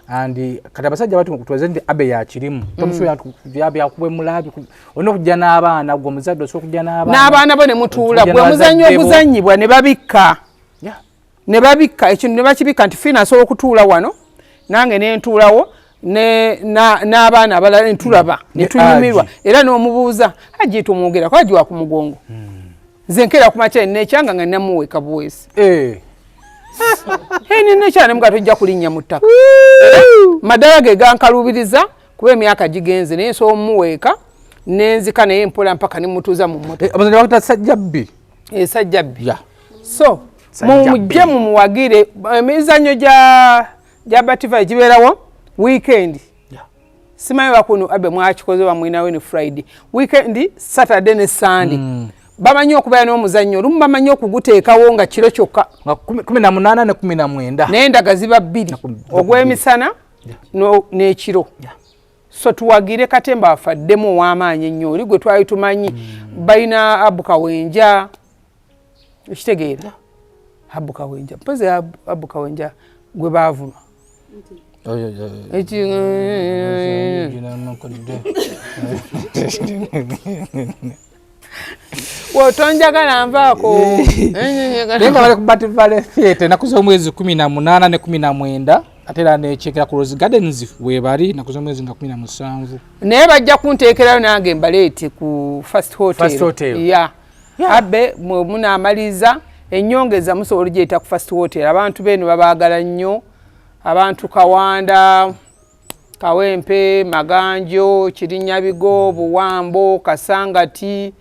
andi kati abasajja bati mukutwaze nti Abe yakirimu tomusobola byakubwe mulabi olina okujja n'abaana gwe omuzadde osobola okujja n'abaana bo ne mutuula gwe muzannyo oguzannyibwa ne babikka ekintu ne bakibikka nti Fiina asobola okutuula wano nange nentuulawo n'abaana abalala ntulaba ne tunyumirwa era n'omubuuza agiita omwogerako agiwa ku mugongo nze nkeera ku makya nekyanga nga nnamuweeka buweesi nenekyane muga tojja kulinnya mu ttaka madala ge gankalubiriza kuba emyaka gigenze naye nsobola omuweeka nenzika naye mpola mpaka nemutuuza mu mmotoka sajjabbi so mujje mumuwagire emizannyo gya Bativa gibeerawo weekend simanyi wakuno Abe mwakikoze bamwinawe ne Friday weekend Saturday ne Sunday bamanyi okubeera n'omuzannyo olumu bamanyi okuguteekawo nga kiro kyokka 18 ne 19 naye endaga ziba 2 ogw'emisana n'ekiro so tuwagire katemba afaddemu ow'amaanyi ennyo oli gwe twali tumanyi balina Abu Kawenja ekitegeera Abu Kawenja mpozi Abu Kawenja gwe baavuma wotonjagala nvaako nenga bali ku Bati Valley Theatre nakuza omwezi 18 ne 19 ate era nekyekera ku Rose Gardens webali nakuza omwezi nga 17 naye bajja kunteekerayo nange mbaleete ku First Hotel Abe munaamaliza ennyongeza musobola gyeyita ku First Hotel abantu beeno babaagala nnyo abantu Kawanda Kawempe Maganjo Kirinyabigo Buwambo Kasangati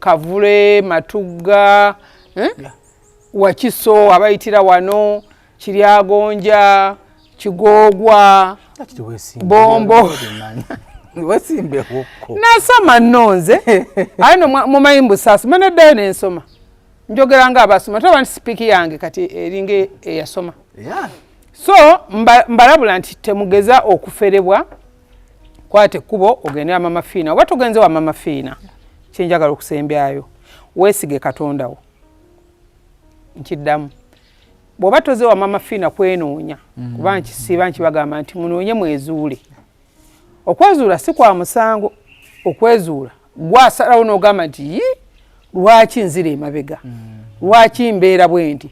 Kavule Matugga Wakiso abayitira wano Kiryagonja Kigogwa Bombo nasoma nonze ayino mumayimbu sasa manaddayo nensoma njogeranga abasoma toba nti sipiiki yange kati eringe eyasoma so mbalabula nti temugeza okuferebwa kwate ekkubo ogendera Mama Fiina oba togenze wa Mama Fiina kyenjagala okusembyayo weesige Katondawo nkiddamu bw'oba toze wa Mama Fiina kwenoonya kuba nkisiiba nkibagamba nti munoonye mwezuule okwezuula si kwa musango okwezuula gwasalawo n'ogamba nti lwaki nzira emabega lwaki mbeera bwe nti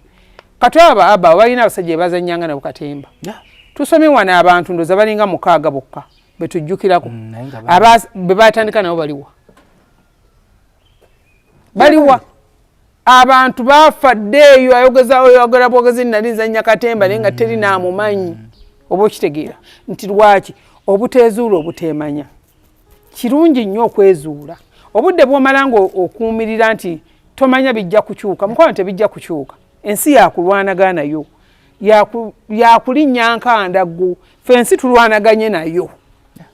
katwaba aba balina abasajja bazannyanga nabo katemba tusomye wano abantu ndoza balinga 6 bokka betujjukirako be batandika nabo baliwa abantu bafadde eyo ayogera bwogezi nali nzanya katemba naye nga teri naamumanyi oba okitegeera nti lwaki obuteezuula obuteemanya kirungi nnyo okwezuula obudde bw'omala nga okuumirira nti tomanya bijja kukyuka mukwano tebijja kukyuka ensi yakulwanaga nayo yakulinnya nkandaggu ffe ensi tulwanaganye nayo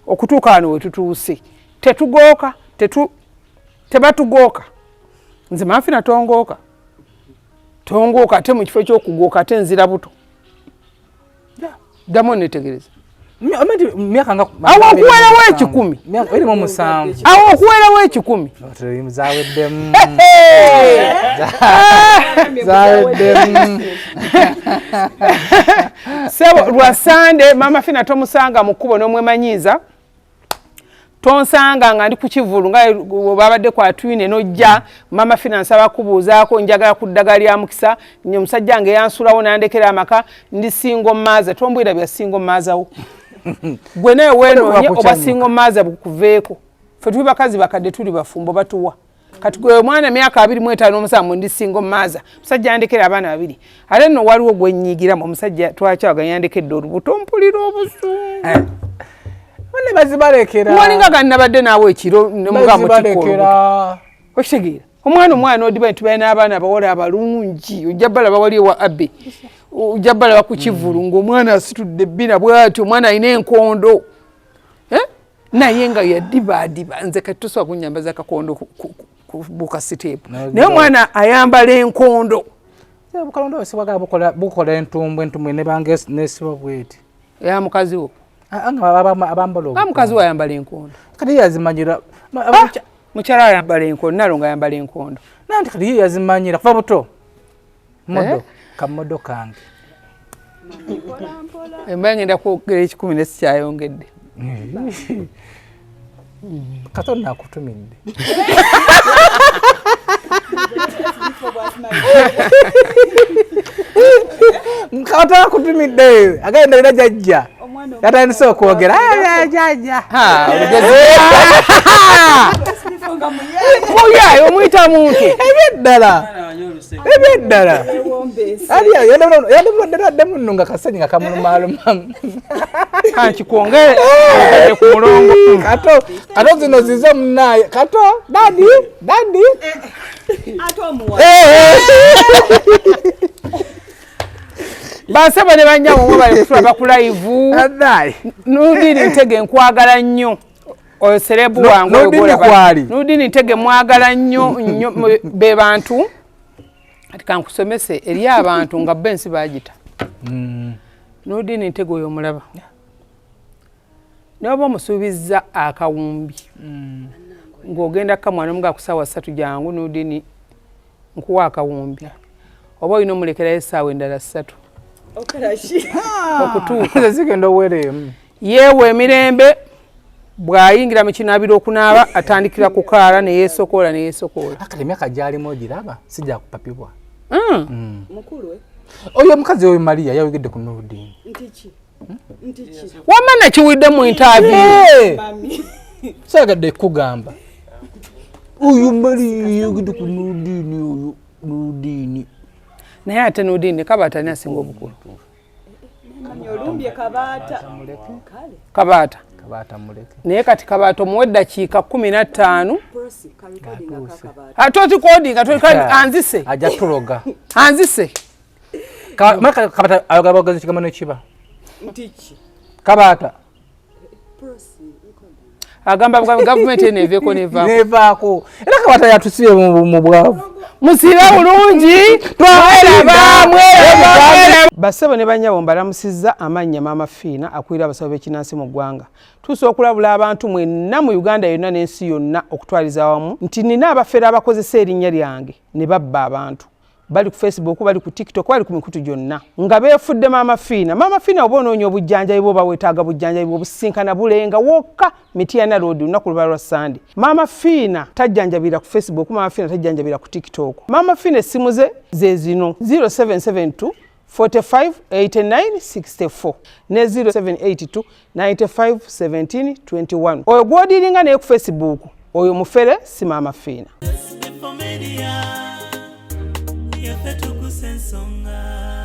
okutuuka wano we tutuuse tetugooka tebatugooka nze Manfina tongooka ate mu kifo ky'okugooka ate nzira buto ddamu netegereza awo okuwerawo 10 awo okuwerawo 10 sebo lwa Sande Mama Fina tomusanga mu kkubo n'omwemanyiiza tonsanga nga ndi ku Kivulu nga babadde kwa twine nojja Mama Fina nsaba kubuuzaako njagala ku ddagala lya mukisa nnyo musajja nge yansulawo nandekera amaka ndi singo maaza tombwira bya singo maazawo gwe naye wenoonye oba singo maaza bukuveeko ffe tuli bakazi bakadde tuli bafumbo batuwa kati gwe mwana myaka 25 omusanvu ndi singo maaza musajja yandekera abaana 2 ate nno waliwo gwe nnyigiramu omusajja twakyawaganya yandekedde olubuto mpulira obusungu Wale bazibalekera. Mwalinga ganabadde naawe ekiro nemugamu kikolo. Okitegeera. Omwana odiba ntubana abaana abawala abalungi. Ojjabala bawali wa Abbe. Ojjabala ku Kivulu ng'omwana asitudde bina bw'atyo omwana alina enkondo. Naye nga yaddiba nze kati tosobola kunnyambaza akakondo ku buka siteepu. Naye omwana ayambala enkondo. Bukalondo osibwaga bukola entumbwe ne bange nesibwa bweti. Ya mukazi wo. Abambalo. Mukazi wa yambala enkondo. Kati yazimanyira. Mukyala ayambala enkondo nalonga ayambala enkondo. Nanti kati yazimanyira kuva buto. Modo kamodo kange. Embaye ngenda kwogera 10 nesikyayongedde. Kato nakutumidde. Nkata kutumidde agenda ira jajja yatandise okwogera jajja oya omuyita muntu ebyedala yadde mununga kasenyi nga kamulumaaluma kankikuongere ku mulongo kato zino zize munaye kato dadi basaba ne banyawo mwe bali kutulaba ku live Nudini Ntege nkwagala nnyo oyo serebu wangu Nudini Ntege mwagala nnyo be bantu ati kankusomese eri abantu nga bensi bagita Nudini Ntege oyo mulaba nabo musubiza akawumbi ng'ogenda kamwana omuga kusawa 3 jangu Nudini nkuwa akawumbi oba oyina omulekerayo essaawa endala 3 okutuuka zigenda owere yeewe emirembe bw'ayingira mu kinaabiro okunaaba atandikira kukaala ne yeesokoola akati emyaka gyalimu ogiraba sijja kupapibwa mukulu we oyo omukazi oyo Maria yawegedde ku Nudini ntiki wamma nakiwulidde mu interview sagadde kugamba oyo Maria yawegedde ku Nudini oyo Nudini naye ate Nudini Kabaata ni asinga obukulu olumbye Kabaata muleke naye kati Kabaata omuwe eddakiika 15 atoti kodinga anzise ajja tuloga anzise Kabaata ayogera bwogezi kigambo nekiba ntiki Kabaata agamba gavumenti eneeveeko nevaako era Kabaata yatusibe mu bwavu musibe bulungi basebo ne banyawo mbalamusizza amannya Mama Fina akwira abasawo b'ekinnansi mu ggwanga tusobola okulabula abantu mwenna mu Uganda yonna n'ensi yonna okutwaliza wamu nti nina abafere abakozesa erinnya lyange ne babba abantu bali ku Facebook bali ku TikTok bali ku mikutu gyonna nga beefudde Mama Fina oba onoonya obujjanjabi bwo bawetaaga bujjanjabi bwobusinkana bulenga wokka Mityana Road lunaku luba lwa Sunday. Mama Fina tajjanjabira ku Facebook, Mama Fina tajjanjabira ku TikTok. Mama Fina essimu ze zino 0772 45 89 64 ne 0782 95 17 21. Oyo gwodiringa naye ku Facebook oyo mufere si Mama Fina. Petukuse ensonga